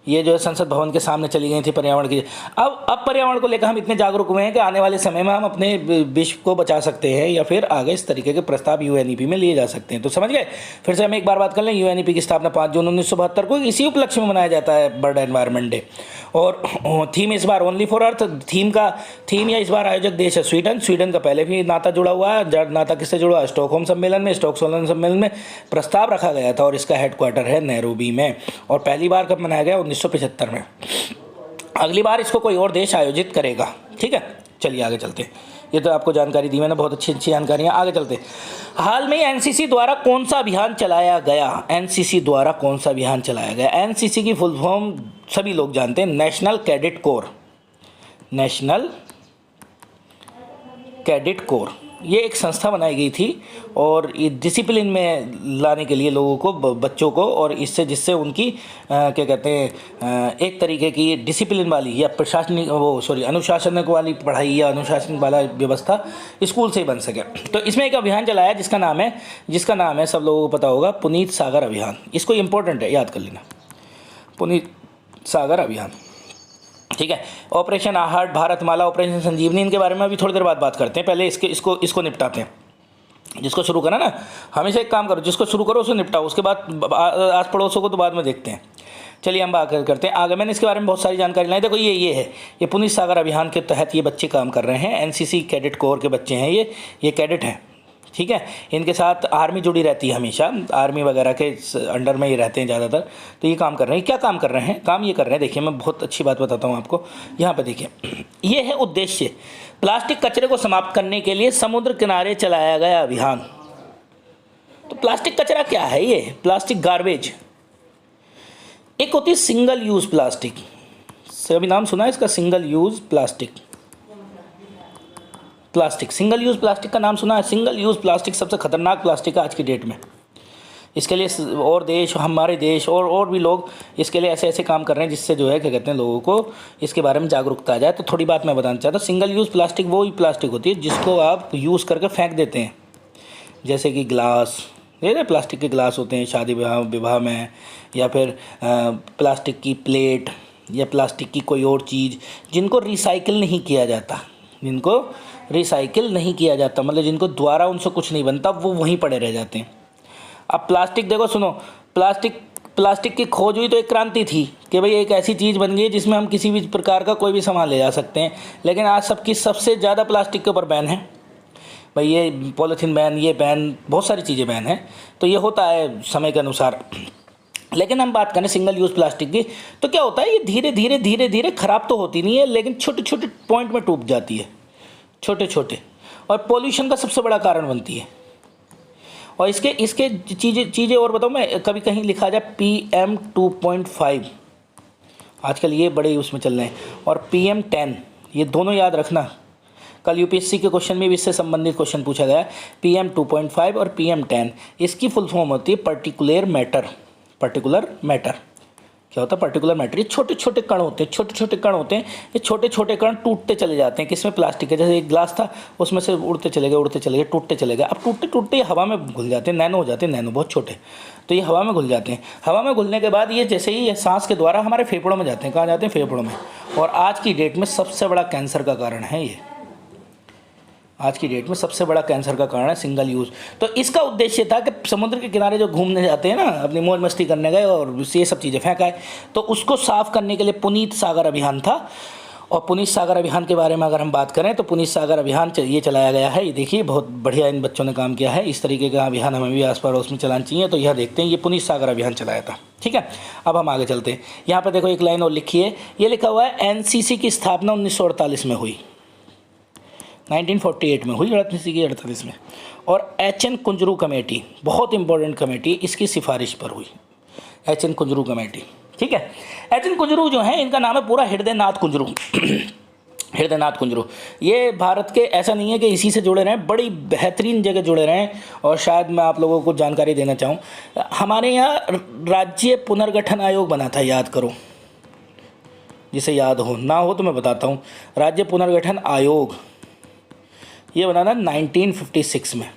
ये जो है संसद भवन के सामने चली गई थी पर्यावरण की। अब पर्यावरण को लेकर हम इतने जागरूक हुए हैं कि आने वाले समय में हम अपने विश्व को बचा सकते हैं, या फिर आगे इस तरीके के प्रस्ताव यूएनईपी में लिए जा सकते हैं। तो समझ गए? फिर से हम एक बार बात कर लें, यूएनईपी की स्थापना 5 जून 1972 को इसी उपलक्ष्य में मनाया जाता है, वर्ल्ड एनवायरनमेंट डे। और थीम इस बार ओनली फॉर अर्थ, थीम या इस बार आयोजक देश है स्वीडन का पहले भी नाता जुड़ा हुआ है। नाता किससे जुड़ा है? स्टॉकहोम सम्मेलन में प्रस्ताव रखा गया था, और इसका हेडक्वार्टर है नैरोबी में। और पहली बार कब मनाया गया? 1975 में। अगली बार इसको कोई और देश आयोजित करेगा, ठीक है। चलिए आगे चलते हैं, ये तो आपको जानकारी दी मैंने, बहुत अच्छी जानकारियाँ। आगे चलते, हाल में एनसीसी द्वारा कौन सा अभियान चलाया गया? एनसीसी द्वारा कौन सा अभियान चलाया गया? एनसीसी की फुल फॉर्म सभी लोग जानते हैं, national cadet corps. National cadet corps ये एक संस्था बनाई गई थी, और ये डिसिप्लिन में लाने के लिए लोगों को, बच्चों को, और इससे जिससे उनकी क्या कहते हैं, एक तरीके की डिसिप्लिन वाली या अनुशासन वाली पढ़ाई या अनुशासन वाला व्यवस्था स्कूल से ही बन सके। तो इसमें एक अभियान चलाया जिसका नाम है सब लोगों को पता होगा, पुनीत सागर अभियान। इसको इम्पोर्टेंट है, याद कर लेना, पुनीत सागर अभियान, ठीक है। ऑपरेशन आहट, भारतमाला, ऑपरेशन संजीवनी, इनके बारे में अभी थोड़ी देर बाद बात करते हैं। पहले इसको निपटाते हैं। जिसको शुरू करना ना, हमेशा एक काम करो, जिसको शुरू करो उसको निपटाओ, उसके बाद आस पड़ोसों को तो बाद में देखते हैं। चलिए हम बात करते हैं आगे। मैंने इसके बारे में बहुत सारी जानकारी लाई। देखो ये पुनीत सागर अभियान के तहत ये बच्चे काम कर रहे हैं। एनसीसी कैडेट कोर के बच्चे हैं ये कैडेट हैं, ठीक है। इनके साथ आर्मी जुड़ी रहती है हमेशा, आर्मी वगैरह के अंडर में ही रहते हैं ज़्यादातर। तो ये काम कर रहे हैं। क्या काम कर रहे हैं? काम ये कर रहे हैं, देखिए मैं बहुत अच्छी बात बताता हूँ आपको। यहाँ पे देखिए, ये है उद्देश्य, प्लास्टिक कचरे को समाप्त करने के लिए समुद्र किनारे चलाया गया अभियान। तो प्लास्टिक कचरा क्या है? ये प्लास्टिक गार्बेज। एक होती है सिंगल यूज़ प्लास्टिक, सभी नाम सुना है इसका, single use plastic. Single use plastic का नाम सुना है? सिंगल यूज़ प्लास्टिक सबसे खतरनाक प्लास्टिक है आज की डेट में। इसके लिए और देश, हमारे देश और भी लोग इसके लिए ऐसे काम कर रहे हैं जिससे जो है क्या कहते हैं, लोगों को इसके बारे में जागरूकता आ जाए। तो थोड़ी बात मैं बताना चाहता हूँ। सिंगल यूज़ प्लास्टिक वो ही प्लास्टिक होती है जिसको आप यूज़ करके फेंक देते हैं, जैसे कि ग्लास, ये प्लास्टिक के गिलास होते हैं शादी विवाह विवाह में, या फिर प्लास्टिक की प्लेट या प्लास्टिक की कोई और चीज़ जिनको रिसाइकिल नहीं किया जाता, जिनको रिसाइकिल नहीं किया जाता मतलब जिनको दोबारा उनसे कुछ नहीं बनता, वो वहीं पड़े रह जाते हैं। अब प्लास्टिक देखो, सुनो, प्लास्टिक की खोज हुई तो एक क्रांति थी कि भाई एक ऐसी चीज़ बन गई जिसमें हम किसी भी प्रकार का कोई भी सामान ले जा सकते हैं। लेकिन आज सबसे ज़्यादा प्लास्टिक के ऊपर बैन है भाई, ये पॉलीथीन बैन, ये बैन, बहुत सारी चीज़ें बैन है। तो ये होता है समय के अनुसार। लेकिन हम बात करें सिंगल यूज़ प्लास्टिक की, तो क्या होता है, ये धीरे धीरे ख़राब तो होती नहीं है, लेकिन छोटे छोटे पॉइंट में टूट जाती है, छोटे छोटे, और पोल्यूशन का सबसे बड़ा कारण बनती है। और इसके चीज़ें और बताऊँ मैं, कभी कहीं लिखा जाए PM 2.5, आजकल ये बड़े उसमें चल रहे हैं, और PM 10, ये दोनों याद रखना। कल UPSC के क्वेश्चन में भी इससे संबंधित क्वेश्चन पूछा गया। PM 2.5 और PM 10, इसकी फुल फॉर्म होती है पर्टिकुलर मैटर। पर्टिकुलर मैटर क्या होता है? पर्टिकुलर मैटर, ये छोटे छोटे कण होते हैं, छोटे छोटे कण होते हैं। ये छोटे छोटे कण टूटते चले जाते हैं। किसमें? प्लास्टिक है। जैसे एक गिलास था, उसमें से उड़ते चले गए, टूटते चले गए। अब टूटते टूटते ये हवा में घुल जाते हैं, नैनो हो जाते हैं, नैनो बहुत छोटे, तो ये हवा में घुल जाते हैं। हवा में घुलने के बाद ये जैसे ही ये सांस के द्वारा हमारे फेफड़ों में जाते हैं। कहाँ जाते हैं? फेफड़ों में। और आज की डेट में सबसे बड़ा कैंसर का कारण है ये। आज की डेट में सबसे बड़ा कैंसर का कारण है सिंगल यूज़। तो इसका उद्देश्य था कि समुद्र के किनारे जो घूमने जाते हैं ना, अपनी मौज मस्ती करने गए और ये सब चीज़ें फेंक आए, तो उसको साफ़ करने के लिए पुनीत सागर अभियान था। और पुनीत सागर अभियान के बारे में अगर हम बात करें तो पुनीत सागर अभियान ये चलाया गया है। ये देखिए, बहुत बढ़िया इन बच्चों ने काम किया है। इस तरीके का अभियान हमें भी आस पड़ोस में चलाना चाहिए। तो यह देखते हैं, ये पुनीत सागर अभियान चलाया था। ठीक है, अब हम आगे चलते हैं। यहाँ पर देखो एक लाइन और लिखी है, ये लिखा हुआ है NCC की स्थापना 1948 में हुई, 1948 में हुई, 1948 में। और HN कुंजरू कमेटी, बहुत इंपॉर्टेंट कमेटी, इसकी सिफारिश पर हुई, HN कुंजरू कमेटी। ठीक है, HN कुंजरू जो है, इनका नाम है पूरा हृदयनाथ कुंजरू। हृदयनाथ कुंजरू, ये भारत के, ऐसा नहीं है कि इसी से जुड़े रहें, बड़ी बेहतरीन जगह जुड़े रहें। और शायद मैं आप लोगों को जानकारी देना चाहूँ, हमारे यहाँ राज्य पुनर्गठन आयोग बना था, याद करो, जिसे याद हो ना हो तो मैं बताता हूँ। राज्य पुनर्गठन आयोग ये बना था 1956 में,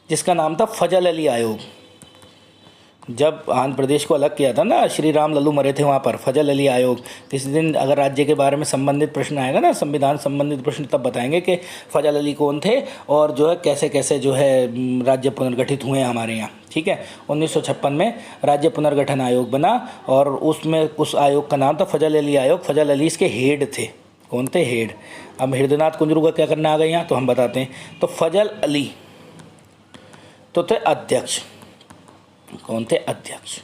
जिसका नाम था फजल अली आयोग। जब आंध्र प्रदेश को अलग किया था ना, श्री राम लल्लू मरे थे वहाँ पर, फजल अली आयोग। किसी दिन अगर राज्य के बारे में संबंधित प्रश्न आएगा ना, संविधान संबंधित प्रश्न, तब बताएंगे कि फजल अली कौन थे और जो है कैसे कैसे जो है राज्य पुनर्गठित हुए हमारे यहाँ। ठीक है, 1956 में राज्य पुनर्गठन आयोग बना और उसमें उस आयोग का नाम था फजल अली आयोग। फजल अली इसके हेड थे। कौन थे? हेड। अब हृदयनाथ कुंजरू का क्या करना आ गया यहाँ, तो हम बताते हैं। तो फजल अली तो थे अध्यक्ष। कौन थे? अध्यक्ष।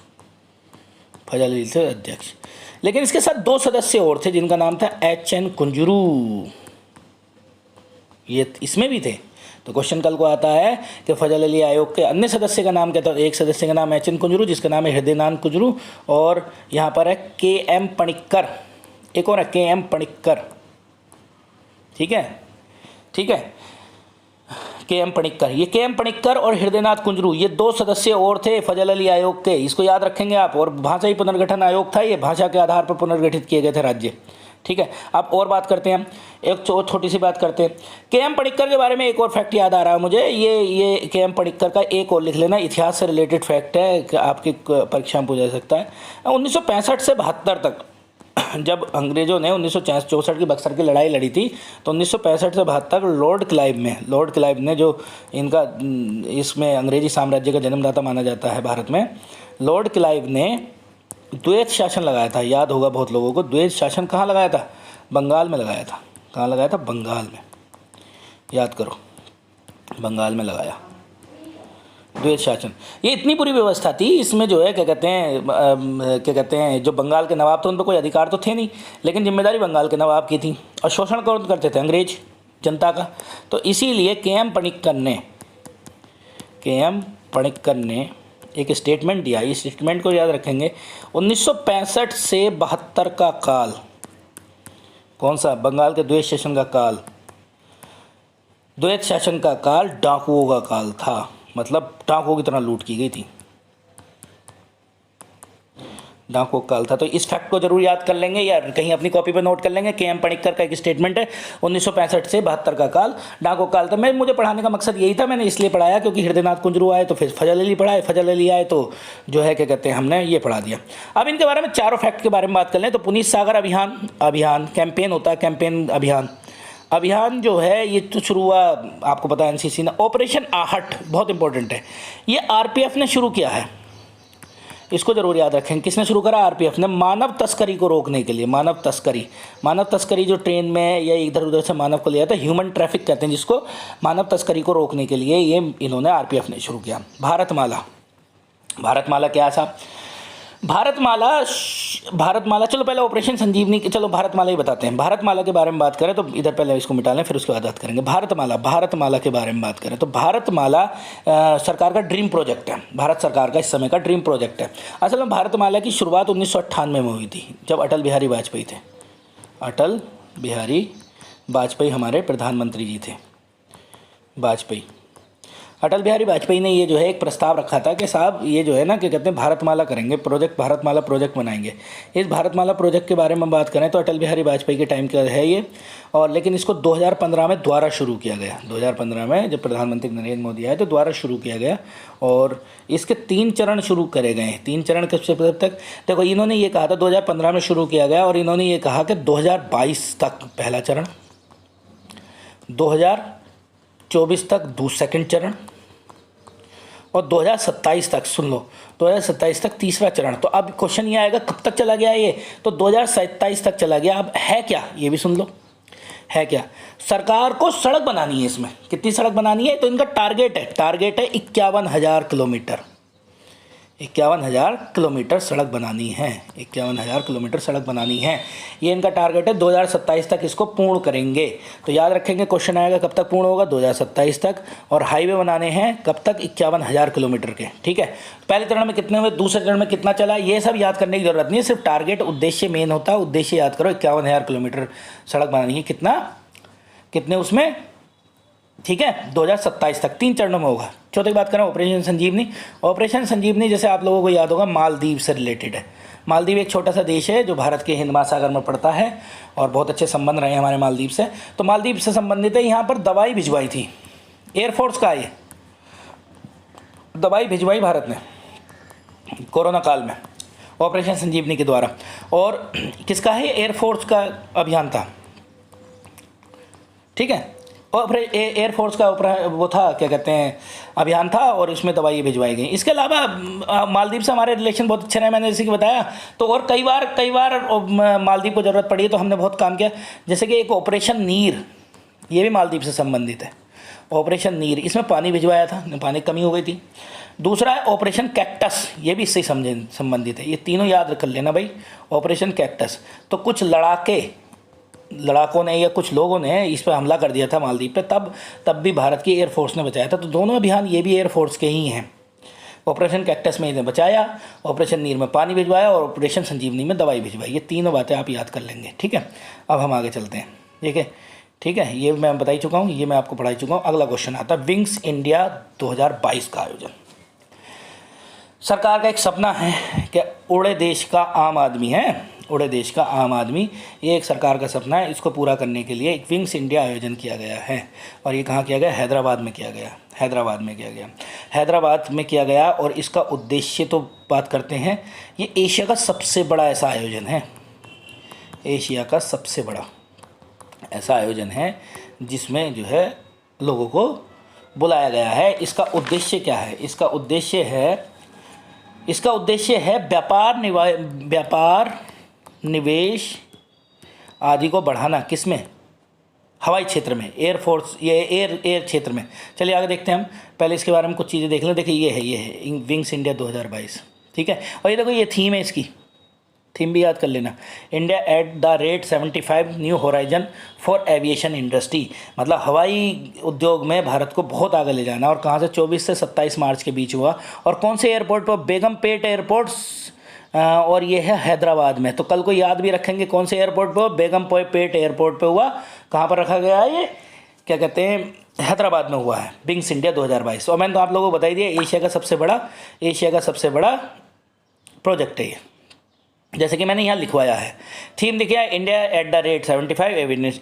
फजल अली थे अध्यक्ष। लेकिन इसके साथ 2 सदस्य और थे, जिनका नाम था HN कुंजरू, ये इसमें भी थे। तो क्वेश्चन कल को आता है कि फजल अली आयोग के अन्य सदस्य का नाम क्या था? एक सदस्य का नाम HN कुंजरू, जिसका नाम है हृदयनाथ कुंजरू, और यहाँ पर है KM पणिक्कर, एक और है KM पणिक्कर। ठीक है, ठीक है, KM पणिक्कर। ये KM पणिक्कर और हृदयनाथ कुंजरू, ये 2 सदस्य और थे फजल अली आयोग के। इसको याद रखेंगे आप। और भाषाई पुनर्गठन आयोग था, ये भाषा के आधार पर पुनर्गठित किए गए थे राज्य। ठीक है, अब और बात करते हैं हम, एक छोटी सी बात करते हैं। KM पणिक्कर के बारे में एक और फैक्ट याद आ रहा है मुझे। ये KM पणिक्कर का एक और लिख लेना, इतिहास से रिलेटेड फैक्ट है, आपकी परीक्षा में पूछा जा सकता है। 1965 से 72 तक, जब अंग्रेज़ों ने 1964 की बक्सर की लड़ाई लड़ी थी, तो 1965 से 72 लॉर्ड क्लाइव ने जो इनका, इसमें अंग्रेजी साम्राज्य का जन्मदाता माना जाता है भारत में, लॉर्ड क्लाइव ने द्वैत शासन लगाया था। याद होगा बहुत लोगों को, द्वैत शासन कहाँ लगाया था? बंगाल में लगाया था। कहाँ लगाया था? बंगाल में। याद करो, बंगाल में लगाया द्वैत शासन। ये इतनी बुरी व्यवस्था थी, इसमें जो है क्या कहते हैं, जो बंगाल के नवाब थे उन पर कोई अधिकार तो थे नहीं, लेकिन जिम्मेदारी बंगाल के नवाब की थी, और शोषण कौन करते थे? अंग्रेज जनता का। तो इसीलिए KM पणिक्कर ने एक स्टेटमेंट दिया। इस स्टेटमेंट को याद रखेंगे। 1965 से 72 का काल, कौन सा? बंगाल के द्वैत शासन का काल। द्वैत शासन का काल डाकुओं का काल था, मतलब डाकुओं की तरह लूट की गई थी। डाकों काल था। तो इस फैक्ट को जरूर याद कर लेंगे या कहीं अपनी कॉपी पर नोट कर लेंगे। के.एम. पणिक्कर का एक स्टेटमेंट है 1965 से 72 का काल डाकों काल था। मुझे पढ़ाने का मकसद यही था, मैंने इसलिए पढ़ाया क्योंकि हृदयनाथ कुंजरू आए तो फिर फजल अली पढ़ाए, फजल अली आए तो जो है क्या कहते हैं हमने ये पढ़ा दिया। अब इनके बारे में चारों फैक्ट के बारे में बात कर लें तो पुनीत सागर अभियान कैंपेन होता है, कैंपेन अभियान जो है ये तो शुरू हुआ आपको पता है एनसीसी ने। ऑपरेशन आहट बहुत इंपॉर्टेंट है, ये आरपीएफ ने शुरू किया है, इसको जरूर याद रखें। किसने शुरू करा? आरपीएफ ने, मानव तस्करी को रोकने के लिए। मानव तस्करी जो ट्रेन में या इधर उधर से मानव को लिया था, ह्यूमन ट्रैफिक कहते हैं जिसको, मानव तस्करी को रोकने के लिए ये इन्होंने आरपीएफ ने शुरू किया। भारतमाला क्या था? भारतमाला चलो पहले ऑपरेशन संजीवनी की, चलो भारतमाला ही बताते हैं। भारतमाला के बारे में बात करें तो इधर पहले इसको मिटा लें, फिर उसके बाद बात करेंगे। भारतमाला के बारे में बात करें तो भारतमाला सरकार का ड्रीम प्रोजेक्ट है, भारत सरकार का इस समय का ड्रीम प्रोजेक्ट है। असल में भारतमाला की शुरुआत 1998 में हुई थी, जब अटल बिहारी वाजपेयी थे। अटल बिहारी वाजपेयी हमारे प्रधानमंत्री जी थे। अटल बिहारी वाजपेयी ने ये जो है एक प्रस्ताव रखा था कि साहब ये जो है ना क्या कहते हैं भारतमाला करेंगे, भारतमाला प्रोजेक्ट बनाएंगे। इस भारतमाला प्रोजेक्ट के बारे में बात करें तो अटल बिहारी वाजपेयी के टाइम का है ये, और लेकिन इसको 2015 में दोबारा शुरू किया गया। 2015 में जब प्रधानमंत्री नरेंद्र मोदी आए तो दोबारा शुरू किया गया और इसके 3 चरण शुरू करे गए। 3 चरण कब से कब तक? देखो इन्होंने ये कहा था 2015 में शुरू किया गया और इन्होंने ये कहा कि 2022 तक पहला चरण, 2024 तक सेकंड चरण और 2027 तक, सुन लो 2027 तक तीसरा चरण। तो अब क्वेश्चन ये आएगा कब तक चला गया ये? तो 2027 तक चला गया। अब है क्या ये भी सुन लो, है क्या? सरकार को सड़क बनानी है। इसमें कितनी सड़क बनानी है? तो इनका टारगेट है 51,000 किलोमीटर, 51,000 किलोमीटर सड़क बनानी है, 51,000 किलोमीटर सड़क बनानी है। ये इनका टारगेट है, 2027 तक इसको पूर्ण करेंगे। तो याद रखेंगे क्वेश्चन आएगा कब तक पूर्ण होगा? 2027 तक। और हाईवे बनाने हैं कब तक? 51,000 किलोमीटर के, ठीक है। पहले चरण में कितने हुए, दूसरे चरण में कितना चला, ये सब याद करने की जरूरत नहीं है, सिर्फ टारगेट उद्देश्य मेन होता है। उद्देश्य याद करो, 51,000 किलोमीटर सड़क बनानी है। कितने उसमें, ठीक है, 2027 तक 3 चरणों में होगा। चौथे की बात करें ऑपरेशन संजीवनी जैसे आप लोगों को याद होगा मालदीव से रिलेटेड है। मालदीव एक छोटा सा देश है जो भारत के हिंद महासागर में पड़ता है और बहुत अच्छे संबंध रहे हमारे मालदीव से। तो मालदीव से संबंधित है, यहाँ पर दवाई भिजवाई थी एयरफोर्स का, ये दवाई भिजवाई भारत ने कोरोना काल में ऑपरेशन संजीवनी के द्वारा। और किसका है? एयरफोर्स का अभियान था, ठीक है। और एयरफोर्स का वो था क्या कहते हैं अभियान था और इसमें दवाई भिजवाई गई। इसके अलावा मालदीव से हमारे रिलेशन बहुत अच्छे रहे, मैंने जैसे कि बताया। तो और कई बार मालदीव को ज़रूरत पड़ी है तो हमने बहुत काम किया। जैसे कि एक ऑपरेशन नीर, ये भी मालदीव से संबंधित है। ऑपरेशन नीर, इसमें पानी भिजवाया था, पानी की कमी हो गई थी। दूसरा है ऑपरेशन कैक्टस, ये भी इससे संबंधित है। ये तीनों याद कर लेना भाई, ऑपरेशन कैक्टस। तो कुछ लड़ाकों ने या कुछ लोगों ने इस पर हमला कर दिया था मालदीव पे, तब भी भारत की एयरफोर्स ने बचाया था। तो दोनों अभियान ये भी एयरफोर्स के ही हैं। ऑपरेशन कैक्टस में इन्हें बचाया, ऑपरेशन नीर में पानी भिजवाया और ऑपरेशन संजीवनी में दवाई भिजवाई। ये तीनों बातें आप याद कर लेंगे, ठीक है। अब हम आगे चलते हैं, ठीक है। ये मैं बता ही चुका हूँ, ये मैं आपको पढ़ा ही चुका हूँ। अगला क्वेश्चन आता है विंग्स इंडिया 2022 का आयोजन। सरकार का एक सपना है कि उड़े देश का आम आदमी है, उड़े देश का आम आदमी, ये एक सरकार का सपना है। इसको पूरा करने के लिए एक विंग्स इंडिया आयोजन किया गया है। और ये कहाँ किया गया? हैदराबाद में किया गया। और इसका उद्देश्य तो बात करते हैं, ये एशिया का सबसे बड़ा ऐसा आयोजन है, एशिया का सबसे बड़ा ऐसा आयोजन है जिसमें जो है लोगों को बुलाया गया है। इसका उद्देश्य क्या है? इसका उद्देश्य है व्यापार निवेश आदि को बढ़ाना। किसमें? हवाई क्षेत्र में, एयरफोर्स, ये एयर क्षेत्र में। चलिए आगे देखते हैं हम। पहले इसके बारे में कुछ चीज़ें देख लें। देखिए ये है विंग्स इंडिया 2022, ठीक है। और ये देखो ये थीम है, इसकी थीम भी याद कर लेना, India at the rate 75 new horizon for aviation industry. मतलब हवाई उद्योग में भारत को बहुत आगे ले जाना। और कहाँ से? 24 से 27 मार्च के बीच हुआ। और कौन से एयरपोर्ट पर? बेगमपेट एयरपोर्ट्स, और ये है हैदराबाद में। तो कल को याद भी रखेंगे कौन से एयरपोर्ट पर? बेगमपेट एयरपोर्ट पे हुआ। कहाँ पर रखा गया है ये? क्या कहते हैं? हैदराबाद में हुआ है विंग्स इंडिया 2022। और मैंने तो आप लोगों को बता दिया एशिया का सबसे बड़ा प्रोजेक्ट है ये, जैसे कि मैंने यहाँ लिखवाया है, थीम देखिए India at the rate 75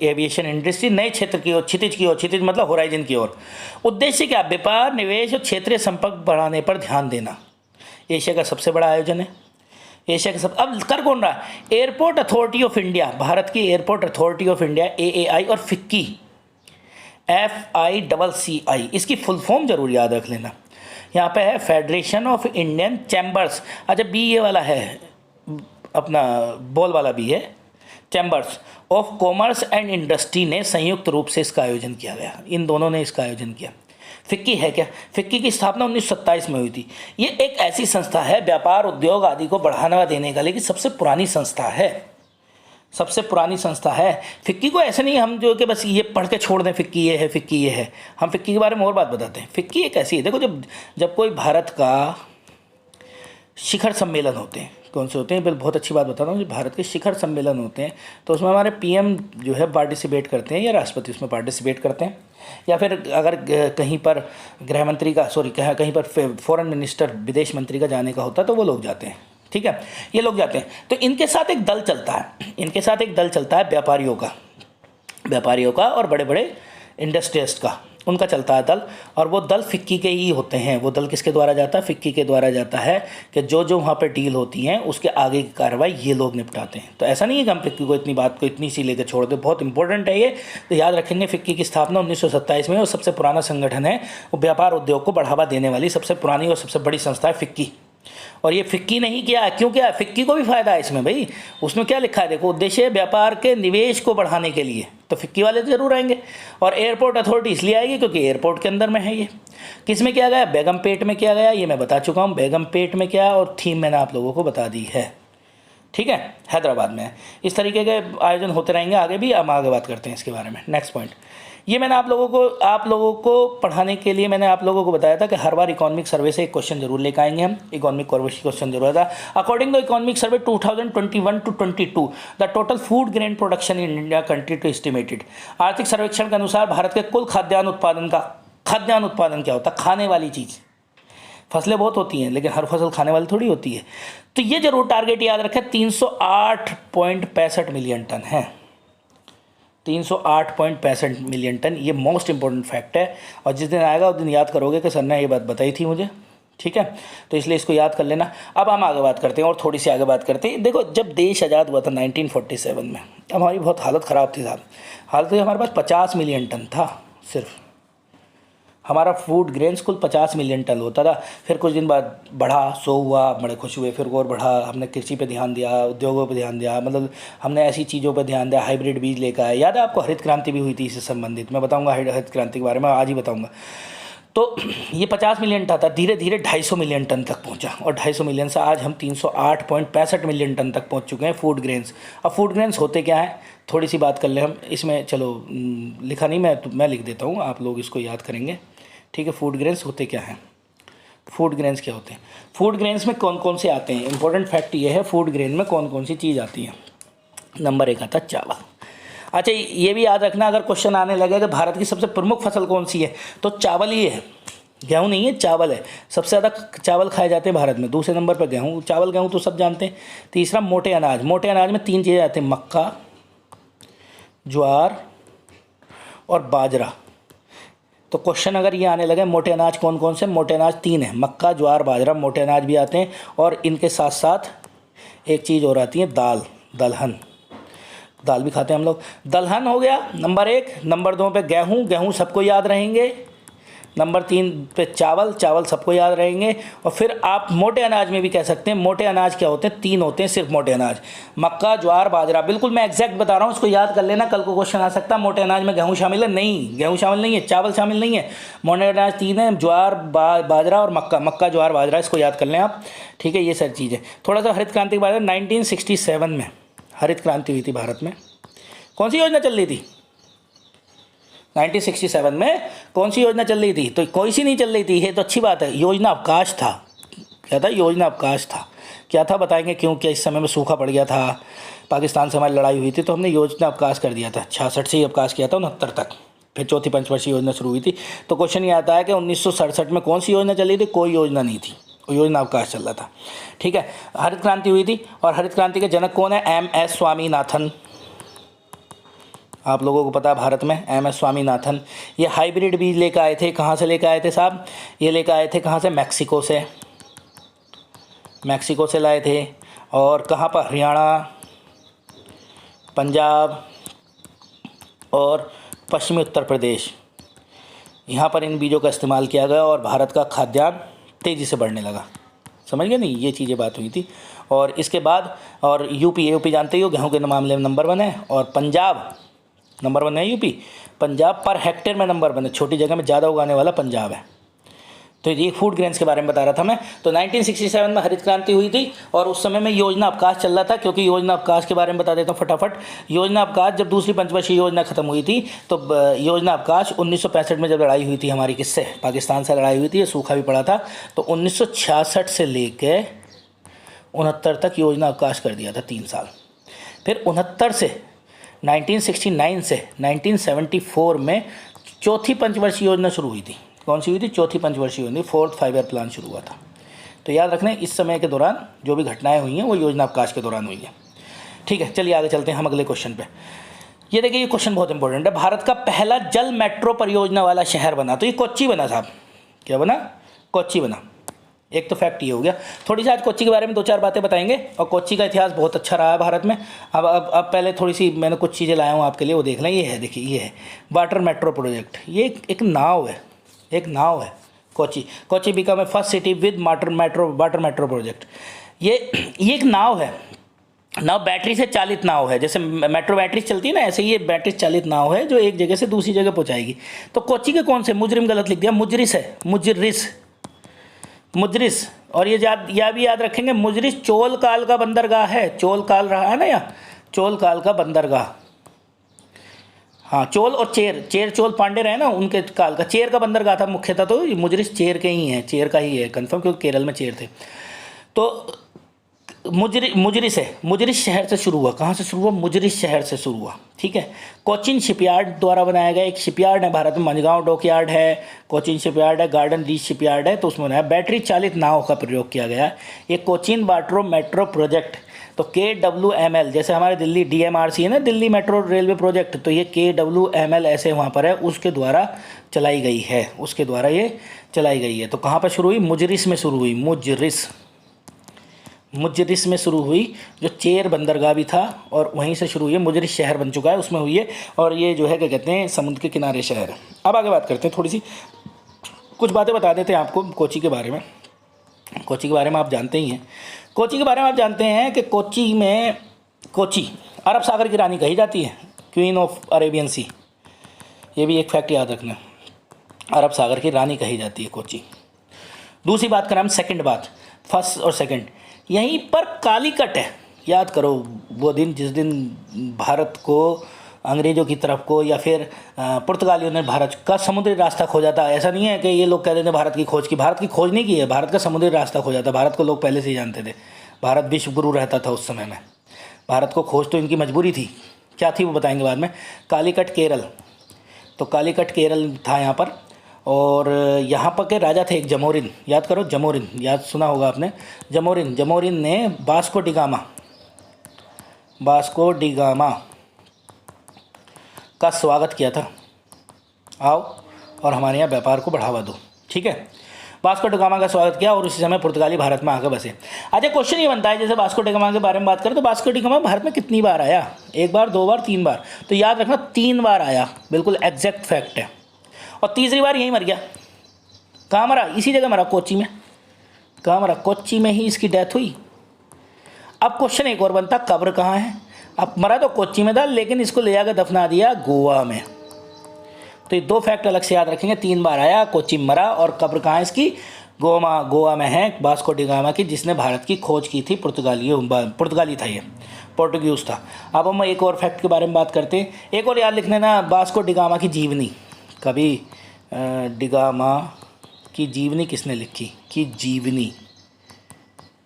aviation industry, नए क्षेत्र की ओर, क्षितिज मतलब होराइजन की ओर। उद्देश्य क्या? व्यापार, निवेश और क्षेत्रीय संपर्क बढ़ाने पर ध्यान देना। एशिया का सबसे बड़ा आयोजन है, एशिया का सब। अब कर कौन रहा है? Airport authority of India, Bharat की airport authority of India AAI और फिक्की FICCI, इसकी फुल फॉर्म जरूर याद रख लेना। यहाँ पे है फेडरेशन ऑफ इंडियन चैम्बर्स, अच्छा बी ये वाला है, अपना बॉल वाला भी है, chambers of commerce and industry ने संयुक्त रूप से इसका आयोजन किया गया, इन दोनों ने इसका आयोजन किया। फिक्की है क्या? फिक्की की स्थापना 1927 में हुई थी। ये एक ऐसी संस्था है व्यापार, उद्योग आदि को बढ़ावा देने का, लेकिन सबसे पुरानी संस्था है, सबसे पुरानी संस्था है। फिक्की को ऐसे नहीं हम जो कि बस ये पढ़ के छोड़ दें फिक्की ये है, फिक्की ये है। हम फिक्की के बारे में और बात बताते हैं। फिक्की एक ऐसी है, देखो जब कोई भारत का शिखर सम्मेलन होते हैं, कौन से होते हैं, बिल्कुल बहुत अच्छी बात बता रहा हूँ, जो भारत के शिखर सम्मेलन होते हैं तो उसमें हमारे PM जो है पार्टिसिपेट करते हैं, या राष्ट्रपति उसमें पार्टिसिपेट करते हैं, या फिर अगर कहीं पर गृह मंत्री का कहीं पर फॉरेन मिनिस्टर, विदेश मंत्री का जाने का होता है तो वो लोग जाते हैं, ठीक है, ये लोग जाते हैं। तो इनके साथ एक दल चलता है, इनके साथ एक दल चलता है व्यापारियों का और बड़े बड़े इंडस्ट्रियलिस्ट का, उनका चलता है दल, और वो दल फिक्की के ही होते हैं। वो दल किसके द्वारा जाता है? फिक्की के द्वारा जाता है, कि जो जो वहाँ पे डील होती हैं उसके आगे की कार्रवाई ये लोग निपटाते हैं। तो ऐसा नहीं है कि हम फिक्की को इतनी बात को इतनी सी लेकर छोड़ दें, बहुत इंपॉर्टेंट है ये, तो याद रखेंगे। फिक्की की स्थापना 1927 में, और सबसे पुराना संगठन है, वो व्यापार उद्योग को बढ़ावा देने वाली सबसे पुरानी और सबसे बड़ी संस्था है फिक्की। और ये फिक्की नहीं किया, क्यों किया? फिक्की को भी फायदा है इसमें भाई, उसमें क्या लिखा है देखो, उद्देश्य व्यापार के निवेश को बढ़ाने के लिए, तो फिक्की वाले तो जरूर आएंगे। और एयरपोर्ट अथॉरिटी इसलिए आएगी क्योंकि एयरपोर्ट के अंदर में है ये। किस में किया गया? बेगमपेट में किया गया, ये मैं बता चुका हूँ, बेगमपेट में क्या, और थीम मैंने आप लोगों को बता दी है, ठीक है, हैदराबाद में। इस तरीके के आयोजन होते रहेंगे आगे भी, हम आगे बात करते हैं इसके बारे में। नेक्स्ट पॉइंट, ये मैंने आप लोगों को पढ़ाने के लिए मैंने आप लोगों को बताया था कि हर बार इकोनॉमिक सर्वे से एक क्वेश्चन जरूर लेकर आएंगे हम, इकोनॉमिक क्वेश्चन जरूर आता। According to economic survey 2021 to 22 the total food grain production in India country to estimated, आर्थिक सर्वेक्षण के अनुसार भारत के कुल खाद्यान्न उत्पादन क्या होता है? खाने वाली चीज़। फसलें बहुत होती हैं लेकिन हर फसल खाने वाली थोड़ी होती है। तो ये जरूर टारगेट याद रखें, 308.65 मिलियन टन है, 308.65 मिलियन टन। ये मोस्ट इंपॉर्टेंट फैक्ट है, और जिस दिन आएगा उस दिन याद करोगे कि सर ने ये बात बताई थी मुझे, ठीक है, तो इसलिए इसको याद कर लेना। अब हम आगे बात करते हैं, और थोड़ी सी आगे बात करते हैं। देखो जब देश आज़ाद हुआ था 1947 में, हमारी बहुत हालत ख़राब थी साहब। हालत थी, हमारे पास 50 मिलियन टन था सिर्फ, हमारा फूड ग्रेन्स कुल 50 मिलियन टन होता था। फिर कुछ दिन बाद बढ़ा, सो हुआ, बड़े खुश हुए, फिर और बढ़ा, हमने कृषि पे ध्यान दिया, उद्योगों पे ध्यान दिया, मतलब हमने ऐसी चीज़ों पे ध्यान दिया, हाइब्रिड बीज लेकर आए। याद है आपको हरित क्रांति भी हुई थी इससे संबंधित, मैं बताऊंगा हरित क्रांति के बारे में, आज ही बताऊंगा। तो ये 50 मिलियन टन था, धीरे धीरे 250 मिलियन टन तक पहुंचा, और 250 मिलियन से आज हम 308.65 मिलियन टन तक पहुंच चुके हैं फूड ग्रेन्स। अब फूड ग्रेन्स होते क्या हैं, थोड़ी सी बात कर ले हम इसमें, चलो लिखा नहीं मैं लिख देता हूँ, आप लोग इसको याद करेंगे, ठीक है। फूड ग्रेन्स होते क्या हैं, फूड ग्रेन्स क्या होते हैं? फूड ग्रेन्स में कौन कौन से आते हैं? इंपॉर्टेंट फैक्ट ये है, फूड ग्रेन में कौन कौन सी चीज़ आती है। नंबर 1 आता है चावल। अच्छा ये भी याद रखना, अगर क्वेश्चन आने लगे कि भारत की सबसे प्रमुख फसल कौन सी है, तो चावल ही है, गेहूँ नहीं है, चावल है। सबसे ज़्यादा चावल खाए जाते हैं भारत में, दूसरे नंबर पर गेहूँ। चावल गेहूँ तो सब जानते हैं। तीसरा मोटे अनाज, मोटे अनाज में 3 चीज़ें आती हैं, मक्का, ज्वार और बाजरा। तो क्वेश्चन अगर ये आने लगे मोटे अनाज कौन कौन से, मोटे अनाज 3 है, मक्का, ज्वार, बाजरा, मोटे अनाज भी आते हैं। और इनके साथ साथ एक चीज़ और आती है, दलहन, दाल भी खाते हैं हम लोग। दलहन हो गया नंबर 1। नंबर 2 पे गेहूँ सबको याद रहेंगे। नंबर 3 पे चावल सबको याद रहेंगे। और फिर आप मोटे अनाज में भी कह सकते हैं, मोटे अनाज क्या होते हैं, 3 होते हैं सिर्फ मोटे अनाज, मक्का, ज्वार, बाजरा। बिल्कुल मैं एग्जैक्ट बता रहा हूँ, इसको याद कर लेना, कल को क्वेश्चन आ सकता है मोटे अनाज में गेहूँ शामिल है, नहीं गेहूँ शामिल नहीं है, चावल शामिल नहीं है, मोटे अनाज 3 है, ज्वार, बाजरा और मक्का, ज्वार, बाजरा, इसको याद कर लें आप, ठीक है। ये सारी चीज़ें। थोड़ा सा हरित क्रांति के बारे में, 1967 में हरित क्रांति हुई थी भारत में। कौन सी योजना चल रही थी 1967 में? कौन सी योजना चल रही थी? तो कोई सी नहीं चल रही थी, ये तो अच्छी बात है। योजना अवकाश था। क्या था? योजना अवकाश था। क्या था बताएंगे क्यों? क्या इस समय में सूखा पड़ गया था, पाकिस्तान से हमारी लड़ाई हुई थी, तो हमने योजना अवकाश कर दिया था। 66 से ही अवकाश किया था, 69 तक, फिर चौथी पंचवर्षीय योजना शुरू हुई थी। तो क्वेश्चन ये आता है कि 1967 में कौन सी योजना चली थी? कोई योजना नहीं थी। योजना अवकाश चल रहा था। ठीक है, हरित क्रांति हुई थी और हरित क्रांति के जनक कौन है? MS स्वामीनाथन। आप लोगों को पता है भारत में MS स्वामीनाथन। ये हाइब्रिड बीज लेकर आए थे। कहाँ से लेकर आए थे साहब? ये लेकर आए थे कहाँ से? मैक्सिको से। मैक्सिको से लाए थे। और कहाँ पर? हरियाणा, पंजाब और पश्चिमी उत्तर प्रदेश, यहाँ पर इन बीजों का इस्तेमाल किया गया और भारत का खाद्यान्न तेज़ी से बढ़ने लगा। समझ गए नहीं? ये चीज़ें बात हुई थी। और इसके बाद और यूपी जानते ही हो, गेहूं के मामले में नंबर 1 है। और पंजाब नंबर 1 है। यूपी, पंजाब पर हेक्टेयर में नंबर 1 है। छोटी जगह में ज़्यादा उगाने वाला पंजाब है। तो ये फूड ग्रेन्स के बारे में बता रहा था मैं। तो 1967 में हरित क्रांति हुई थी और उस समय में योजना अवकाश चल रहा था। क्योंकि योजना अवकाश के बारे में बता देता हूँ फटाफट। योजना अवकाश, जब दूसरी पंचवर्षीय योजना खत्म हुई थी तो योजना अवकाश 1965 में जब लड़ाई हुई थी हमारी, किससे? पाकिस्तान से लड़ाई हुई थी, ये सूखा भी पड़ा था। तो 1966 से लेके 69 तक योजना अवकाश कर दिया था, 3 साल। फिर 69 से 1969 से 1974 में चौथी पंचवर्षीय योजना शुरू हुई थी। कौन सी हुई थी? चौथी पंचवर्षीय योजना, 4th 5 ईयर प्लान शुरू हुआ था। तो याद रखना, इस समय के दौरान जो भी घटनाएं हुई हैं वो योजना अवकाश के दौरान हुई हैं। ठीक है, चलिए आगे चलते हैं हम अगले क्वेश्चन पे। ये देखिए, ये क्वेश्चन बहुत इंपॉर्टेंट है। भारत का पहला जल मेट्रो परियोजना वाला शहर बना, तो ये कोच्चि बना साहब। क्या बना? कोच्चि बना। एक तो फैक्ट ये हो गया। थोड़ी सी आज कोच्चि के बारे में 2-4 बातें बताएंगे। और कोच्चि का इतिहास बहुत अच्छा रहा है भारत में। अब पहले थोड़ी सी मैंने कुछ चीज़ें लाया हूँ आपके लिए, वो देख लें। ये है, देखिए, ये है वाटर मेट्रो प्रोजेक्ट। ये एक नाव है, एक नाव है। Kochi become a first city with water metro project. ये एक नाव है। नाव बैटरी से चालित नाव है। जैसे मेट्रो बैटरी चलती है ना, ऐसे ये बैटरी चालित नाव है जो एक जगह से दूसरी जगह पहुंचाएगी। तो कोच्चि के कौन से? मुजरिम गलत लिख दिया, मुजरिस है, मुजरिस। और ये भी याद रखेंगे, मुजरिस चोल काल का बंदरगाह है। चोल काल रहा है ना, या चोल काल का बंदरगाह। हाँ, चोल और चेर चोल पांडे रहे ना, उनके काल का चेर का बंदरगाह था मुख्यतः। तो मुजरिस चेर के ही हैं, चेर का ही है कंफर्म, क्योंकि केरल में चेर थे। तो मुजरिस है, मुजरिस शहर से शुरू हुआ। कहाँ से शुरू हुआ? मुजरिस शहर से शुरू हुआ। ठीक है, कोचिन शिपयार्ड द्वारा बनाया गया एक शिपयार्ड है भारत में। मंझगांव डॉकयार्ड है, कोचिन शिपयार्ड है, गार्डन रीच शिपयार्ड है। तो उसमें बनाया, बैटरी चालित नाव का प्रयोग किया गया। ये कोचिन वाटर मेट्रो प्रोजेक्ट। तो KWML, जैसे हमारे दिल्ली DMRC है ना, दिल्ली मेट्रो रेलवे प्रोजेक्ट, तो ये KWML ऐसे वहाँ पर है, उसके द्वारा चलाई गई है। उसके द्वारा ये चलाई गई है। तो कहाँ पर शुरू हुई? मुजरिस में शुरू हुई। मुजरिस में शुरू हुई, जो चेर बंदरगाह भी था, और वहीं से शुरू हुई है। मुजरिस शहर बन चुका है, उसमें हुई है। और ये जो है क्या कहते हैं, समुद्र के किनारे शहर है। अब आगे बात करते हैं, थोड़ी सी कुछ बातें बता देते हैं आपको कोच्चि के बारे में। कोच्चि के बारे में आप जानते ही हैं। कोच्चि के बारे में आप जानते हैं कि कोच्चि अरब सागर की रानी कही जाती है, क्वीन ऑफ अरेबियन सी। ये भी एक फैक्ट याद रखना, अरब सागर की रानी कही जाती है कोच्चि। दूसरी बात करें हम, सेकंड बात, फर्स्ट और सेकंड, यहीं पर कालीकट है। याद करो वो दिन जिस दिन भारत को अंग्रेज़ों की तरफ को या फिर पुर्तगालियों ने भारत का समुद्री रास्ता खोजा था। ऐसा नहीं है कि ये लोग कहते थे भारत की खोज की। भारत की खोज नहीं की है, भारत का समुद्री रास्ता खोजा था। भारत को लोग पहले से ही जानते थे। भारत विश्व गुरु रहता था उस समय में। भारत को खोज तो इनकी मजबूरी थी। क्या थी वो बताएंगे बाद में। कालीकट केरल, तो कालीकट केरल था यहाँ पर। और यहाँ पर के राजा थे एक जमोरिन। याद करो, जमोरिन, याद सुना होगा आपने। जमोरिन ने वास्को डिगामा का स्वागत किया था। आओ और हमारे यहाँ व्यापार को बढ़ावा दो। ठीक है, वास्को डिगामा का स्वागत किया और उसी समय पुर्तगाली भारत में आकर बसे। अच्छा, क्वेश्चन ये बनता है, जैसे वास्को डिगामा के बारे में बात करें तो वास्को डिगामा भारत में कितनी बार आया? 1 बार, 2 बार, 3 बार? तो याद रखना 3 बार आया, बिल्कुल एग्जैक्ट फैक्ट है। और तीसरी बार यहीं मर गया। कहाँ मरा? इसी जगह मरा, कोच्चि में। कहाँ मरा? कोच्चि में ही इसकी डेथ हुई। अब क्वेश्चन एक और बनता, कब्र कहाँ है? अब मरा तो कोच्चि में था, लेकिन इसको ले जाकर दफना दिया गोवा में। तो ये 2 फैक्ट अलग से याद रखेंगे। 3 बार आया, कोच्चि में मरा, और कब्र कहाँ है इसकी? गोवा में है, वास्को डिगामा की, जिसने भारत की खोज की थी। पुर्तगाली था, ये पोर्टुगीज था। अब हम एक और फैक्ट के बारे में बात करते हैं। एक और याद लिख लेना, वास्को डिगामा की जीवनी। कभी डिगामा की जीवनी किसने लिखी? कि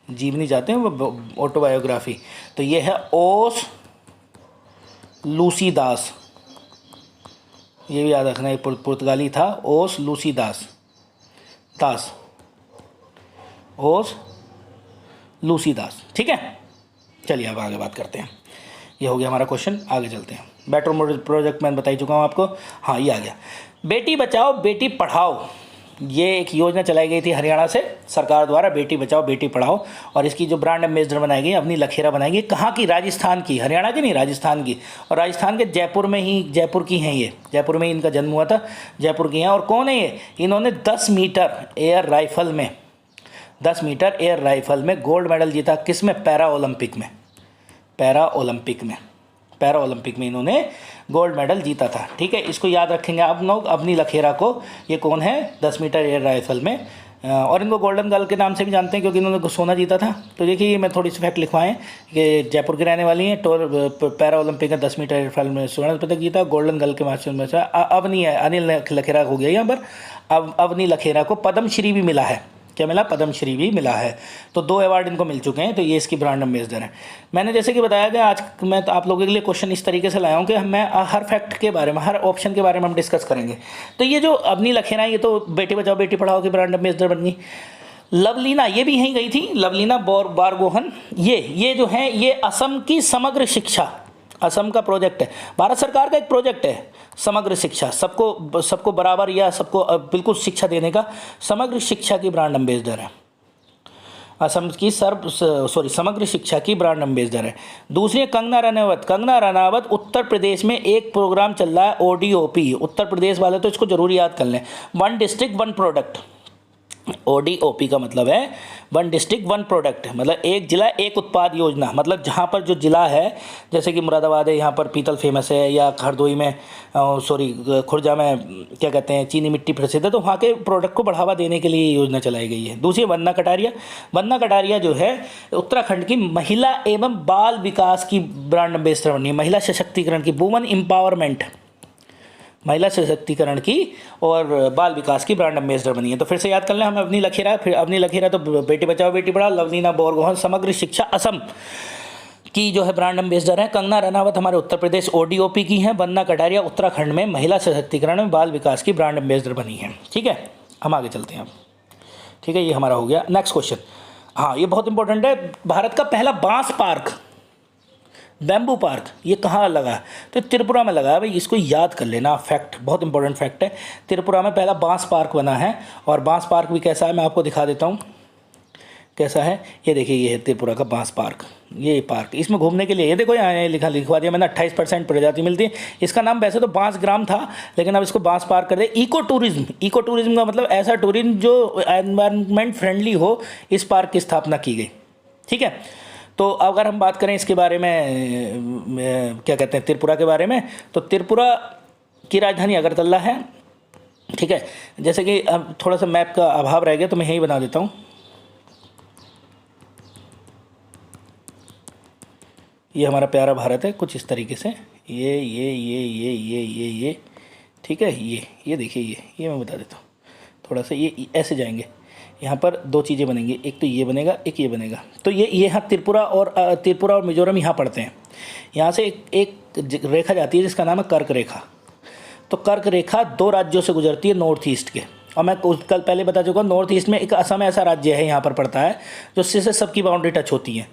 जीवनी जाते हैं वो, ऑटोबायोग्राफी। तो ये है ओस लूसीदास। ये भी याद रखना, ये पुर्तगाली था, ओस लूसीदास। ओस लूसीदास। ठीक है, चलिए अब आगे बात करते हैं। ये हो गया हमारा क्वेश्चन, आगे चलते हैं। बेटर प्रोजेक्ट मैं बता ही चुका हूँ आपको। हाँ, ये आ गया, बेटी बचाओ बेटी पढ़ाओ। ये एक योजना चलाई गई थी हरियाणा से सरकार द्वारा, बेटी बचाओ बेटी पढ़ाओ, और इसकी जो ब्रांड एम्बेसडर बनाई गई अवनी लखेरा बनाई गई। कहाँ की? राजस्थान की, हरियाणा की नहीं, राजस्थान की। और राजस्थान के जयपुर में ही, जयपुर की हैं ये, जयपुर में ही इनका जन्म हुआ था, जयपुर की हैं। और कौन है ये? इन्होंने 10 मीटर एयर राइफल में, 10 मीटर एयर राइफल में गोल्ड मेडल जीता। किस में? पैरा ओलंपिक में, पैरा ओलंपिक में, पैरा ओलंपिक में इन्होंने गोल्ड मेडल जीता था। ठीक है, इसको याद रखेंगे आप लोग, अवनी लखेरा को। ये कौन है? 10 मीटर एयर राइफल में, और इनको गोल्डन गर्ल के नाम से भी जानते हैं क्योंकि इन्होंने सोना जीता था। तो देखिए, मैं थोड़ी सी फैक्ट लिखवाएं कि जयपुर की रहने वाली हैं, पैरा ओलंपिक में 10 मीटर एयर राइफल में स्वर्ण पदक जीता, गोल्डन गर्ल के माध्यम में। अवनी है, अनिल लखेरा हो गया यहाँ पर। अब अवनी लखेरा को पद्मश्री भी मिला है। क्या मिला? पद्मश्री भी मिला है। तो 2 अवार्ड इनको मिल चुके हैं। तो ये इसकी ब्रांड एम्बेसडर है। मैंने जैसे कि बताया कि आज मैं तो आप लोगों के लिए क्वेश्चन इस तरीके से लाया हूँ कि मैं हर फैक्ट के बारे में, हर ऑप्शन के बारे में हम डिस्कस करेंगे। तो ये जो अवनी लखेरा, ये तो बेटी बचाओ बेटी पढ़ाओ की ब्रांड एम्बेसडर बन गई। लवलीना, ये भी यहीं गई थी, लवलीना बारगोहन। ये जो है, ये असम की समग्र शिक्षा, असम का प्रोजेक्ट है, भारत सरकार का एक प्रोजेक्ट है समग्र शिक्षा, सबको बराबर या सबको बिल्कुल शिक्षा देने का, समग्र शिक्षा की ब्रांड एम्बेसडर है। असम की समग्र शिक्षा की ब्रांड एम्बेसडर है। दूसरी है कंगना रनावत। कंगना रनावत उत्तर प्रदेश में एक प्रोग्राम चल रहा है, ODOP। उत्तर प्रदेश वाले तो इसको जरूर याद कर लें, 1 डिस्ट्रिक्ट 1 प्रोडक्ट। ODOP का मतलब है 1 डिस्ट्रिक्ट 1 प्रोडक्ट, मतलब एक जिला एक उत्पाद योजना। मतलब जहाँ पर जो जिला है, जैसे कि मुरादाबाद है, यहाँ पर पीतल फेमस है, या हरदोई में खुर्जा में क्या कहते हैं, चीनी मिट्टी प्रसिद्ध है, तो वहाँ के प्रोडक्ट को बढ़ावा देने के लिए ये योजना चलाई गई है। दूसरी वंदना कटारिया। वंदना कटारिया जो है उत्तराखंड की महिला एवं बाल विकास की ब्रांड एम्बेसडर बनी है, महिला सशक्तिकरण की, वुमन एम्पावरमेंट, महिला सशक्तिकरण की और बाल विकास की ब्रांड एम्बेसडर बनी है। तो फिर से याद कर लें, हम अवनी लखेरा, फिर अवनी लखेरा तो बेटी बचाओ बेटी पढ़ाओ, लवलीना बोरगोहन समग्र शिक्षा असम की जो है ब्रांड एम्बेसडर है। कंगना रनावत हमारे उत्तर प्रदेश ODOP की हैं। वंदना कटारिया उत्तराखंड में महिला सशक्तिकरण में बाल विकास की ब्रांड एम्बेसडर बनी है। ठीक है, हम आगे चलते हैं अब। ठीक है, ये हमारा हो गया। नेक्स्ट क्वेश्चन, हाँ ये बहुत इंपॉर्टेंट है। भारत का पहला बांस पार्क, बैम्बू पार्क, ये कहाँ लगा है? तो त्रिपुरा में लगा है भाई, इसको याद कर लेना, फैक्ट, बहुत इंपॉर्टेंट फैक्ट है। त्रिपुरा में पहला बांस पार्क बना है, और बांस पार्क भी कैसा है मैं आपको दिखा देता हूँ कैसा है। ये देखिए, ये है त्रिपुरा का बांस पार्क। ये पार्क, इसमें घूमने के लिए, ये देखो यहाँ लिखवा दिया मैंने, 28% प्रजाति मिलती है। इसका नाम वैसे तो बांस ग्राम था, लेकिन अब इसको बांस पार्क कर दे। इको टूरिज्म, इको टूरिज्म का मतलब ऐसा टूरिज्म जो एनवायरनमेंट फ्रेंडली हो, इस पार्क की स्थापना की गई। ठीक है, तो अगर हम बात करें इसके बारे में, क्या कहते हैं, त्रिपुरा के बारे में, तो त्रिपुरा की राजधानी अगरतला है। ठीक है, जैसे कि अब थोड़ा सा मैप का अभाव रह गया तो मैं यही बना देता हूँ। ये हमारा प्यारा भारत है कुछ इस तरीके से, ये ठीक है। ये देखिए, ये मैं बता देता हूँ थोड़ा सा। ये ऐसे जाएंगे, यहाँ पर 2 चीज़ें बनेंगी, एक तो ये बनेगा, एक ये बनेगा। तो ये यहाँ त्रिपुरा और मिजोरम यहाँ पड़ते हैं। यहाँ से एक रेखा जाती है जिसका नाम है कर्क रेखा। तो कर्क रेखा 2 राज्यों से गुजरती है, नॉर्थ ईस्ट के। और मैं कल पहले बता चुका हूँ, नॉर्थ ईस्ट में एक असम ऐसा राज्य है, यहाँ पर पड़ता है, जो से सबकी बाउंड्री टच होती है।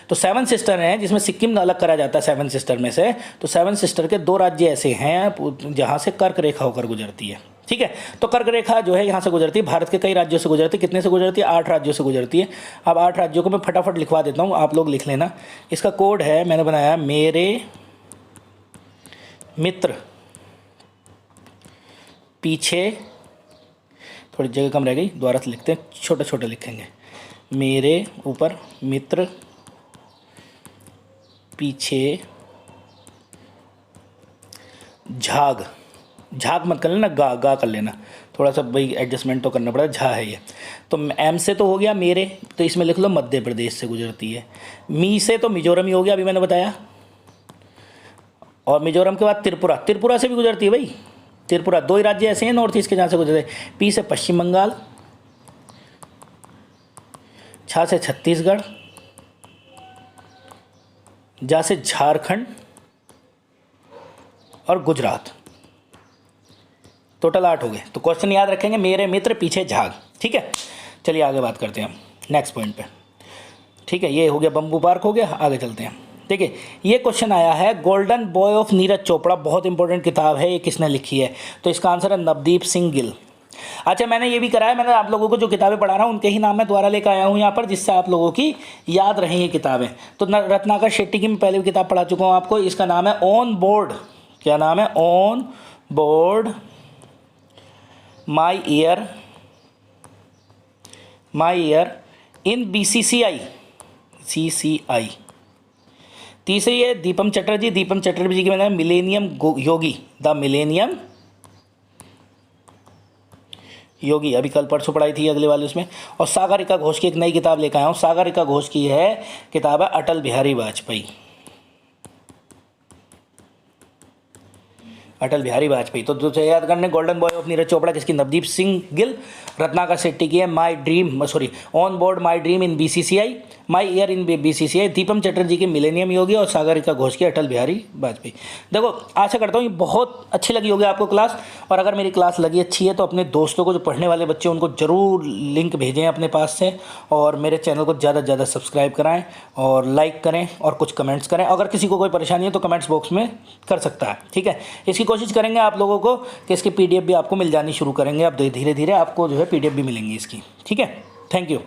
तो 7 सिस्टर हैं, जिसमें सिक्किम अलग करा जाता है 7 सिस्टर में से। तो 7 सिस्टर के 2 राज्य ऐसे हैं जहाँ से कर्क रेखा होकर गुजरती है। ठीक है, तो कर्क रेखा जो है यहाँ से गुजरती है, भारत के कई राज्यों से गुजरती है। कितने से गुजरती है? 8 राज्यों से गुजरती है। अब 8 राज्यों को मैं फटाफट लिखवा देता हूँ, आप लोग लिख लेना। इसका कोड है, मैंने बनाया, मेरे मित्र पीछे, थोड़ी जगह कम रह गई, दोबारा से लिखते हैं, छोटे छोटे लिखेंगे। मेरे ऊपर मित्र पीछे झाग, झाग मत कर लेना, गा कर लेना, थोड़ा सा भाई एडजस्टमेंट तो करना पड़ा, झा है ये। तो एम से तो हो गया मेरे, तो इसमें लिख लो मध्य प्रदेश से गुजरती है। मी से तो मिजोरम ही हो गया, अभी मैंने बताया। और मिजोरम के बाद त्रिपुरा, त्रिपुरा से भी गुजरती है भाई। त्रिपुरा 2 ही राज्य ऐसे हैं नॉर्थ ईस्ट के जहाँ से गुजरते हैं। पी से पश्चिम बंगाल, छा से छत्तीसगढ़, जा से झारखंड और गुजरात। टोटल 8 हो गए। तो क्वेश्चन याद रखेंगे, मेरे मित्र पीछे झाग। ठीक है, चलिए आगे बात करते हैं हम। नेक्स्ट पॉइंट पे। ठीक है, ये हो गया बम्बू पार्क हो गया। आगे चलते हैं। देखिए ये क्वेश्चन आया है, golden boy of Neeraj Chopra, बहुत इंपॉर्टेंट किताब है, ये किसने लिखी है? तो इसका आंसर है नवदीप सिंह गिल। अच्छा, मैंने ये भी कराया, मैंने आप लोगों को जो किताबें पढ़ा रहा हूँ उनके ही नाम मैं दोबारा लेकर आया हूँ यहाँ पर, जिससे आप लोगों की याद रहें ये किताबें। तो रत्नाकर शेट्टी की मैं पहले भी किताब पढ़ा चुका हूँ आपको, इसका नाम है ऑन बोर्ड। क्या नाम है? On board my year in BCCI CCI। तीसरी है दीपम चटर्जी जी की मैंने मिलेनियम योगी, द मिलेनियम योगी, अभी कल परसों पढ़ाई थी अगले वाले उसमें। और सागरिका घोष की एक नई किताब लेकर आया हूँ, सागरिका घोष की है किताब है अटल बिहारी वाजपेयी। अटल बिहारी वाजपेयी। तो दूसरे याद करने, golden boy of Neeraj Chopra किसकी? नवदीप सिंह गिल। रत्नाकर शेट्टी की है on board my dream in BCCI, my year in BCCI। Deepam Chatterjee की मिलेनियम योगी और सागरिका घोष की अटल बिहारी वाजपेयी। देखो आशा करता हूँ ये बहुत अच्छी लगी होगी आपको क्लास, और अगर मेरी क्लास लगी अच्छी है तो अपने दोस्तों को, जो पढ़ने वाले बच्चे उनको ज़रूर लिंक भेजें अपने पास से, और मेरे चैनल को ज़्यादा से ज़्यादा सब्सक्राइब कराएं और लाइक करें और कुछ कमेंट्स करें। अगर किसी को कोई परेशानी है तो कमेंट्स बॉक्स में कर सकता है। ठीक है, इसकी कोशिश करेंगे आप लोगों को कि इसकी PDF भी आपको मिल जानी शुरू करेंगे। अब धीरे धीरे आपको जो है PDF भी मिलेंगी इसकी। ठीक है, थैंक यू।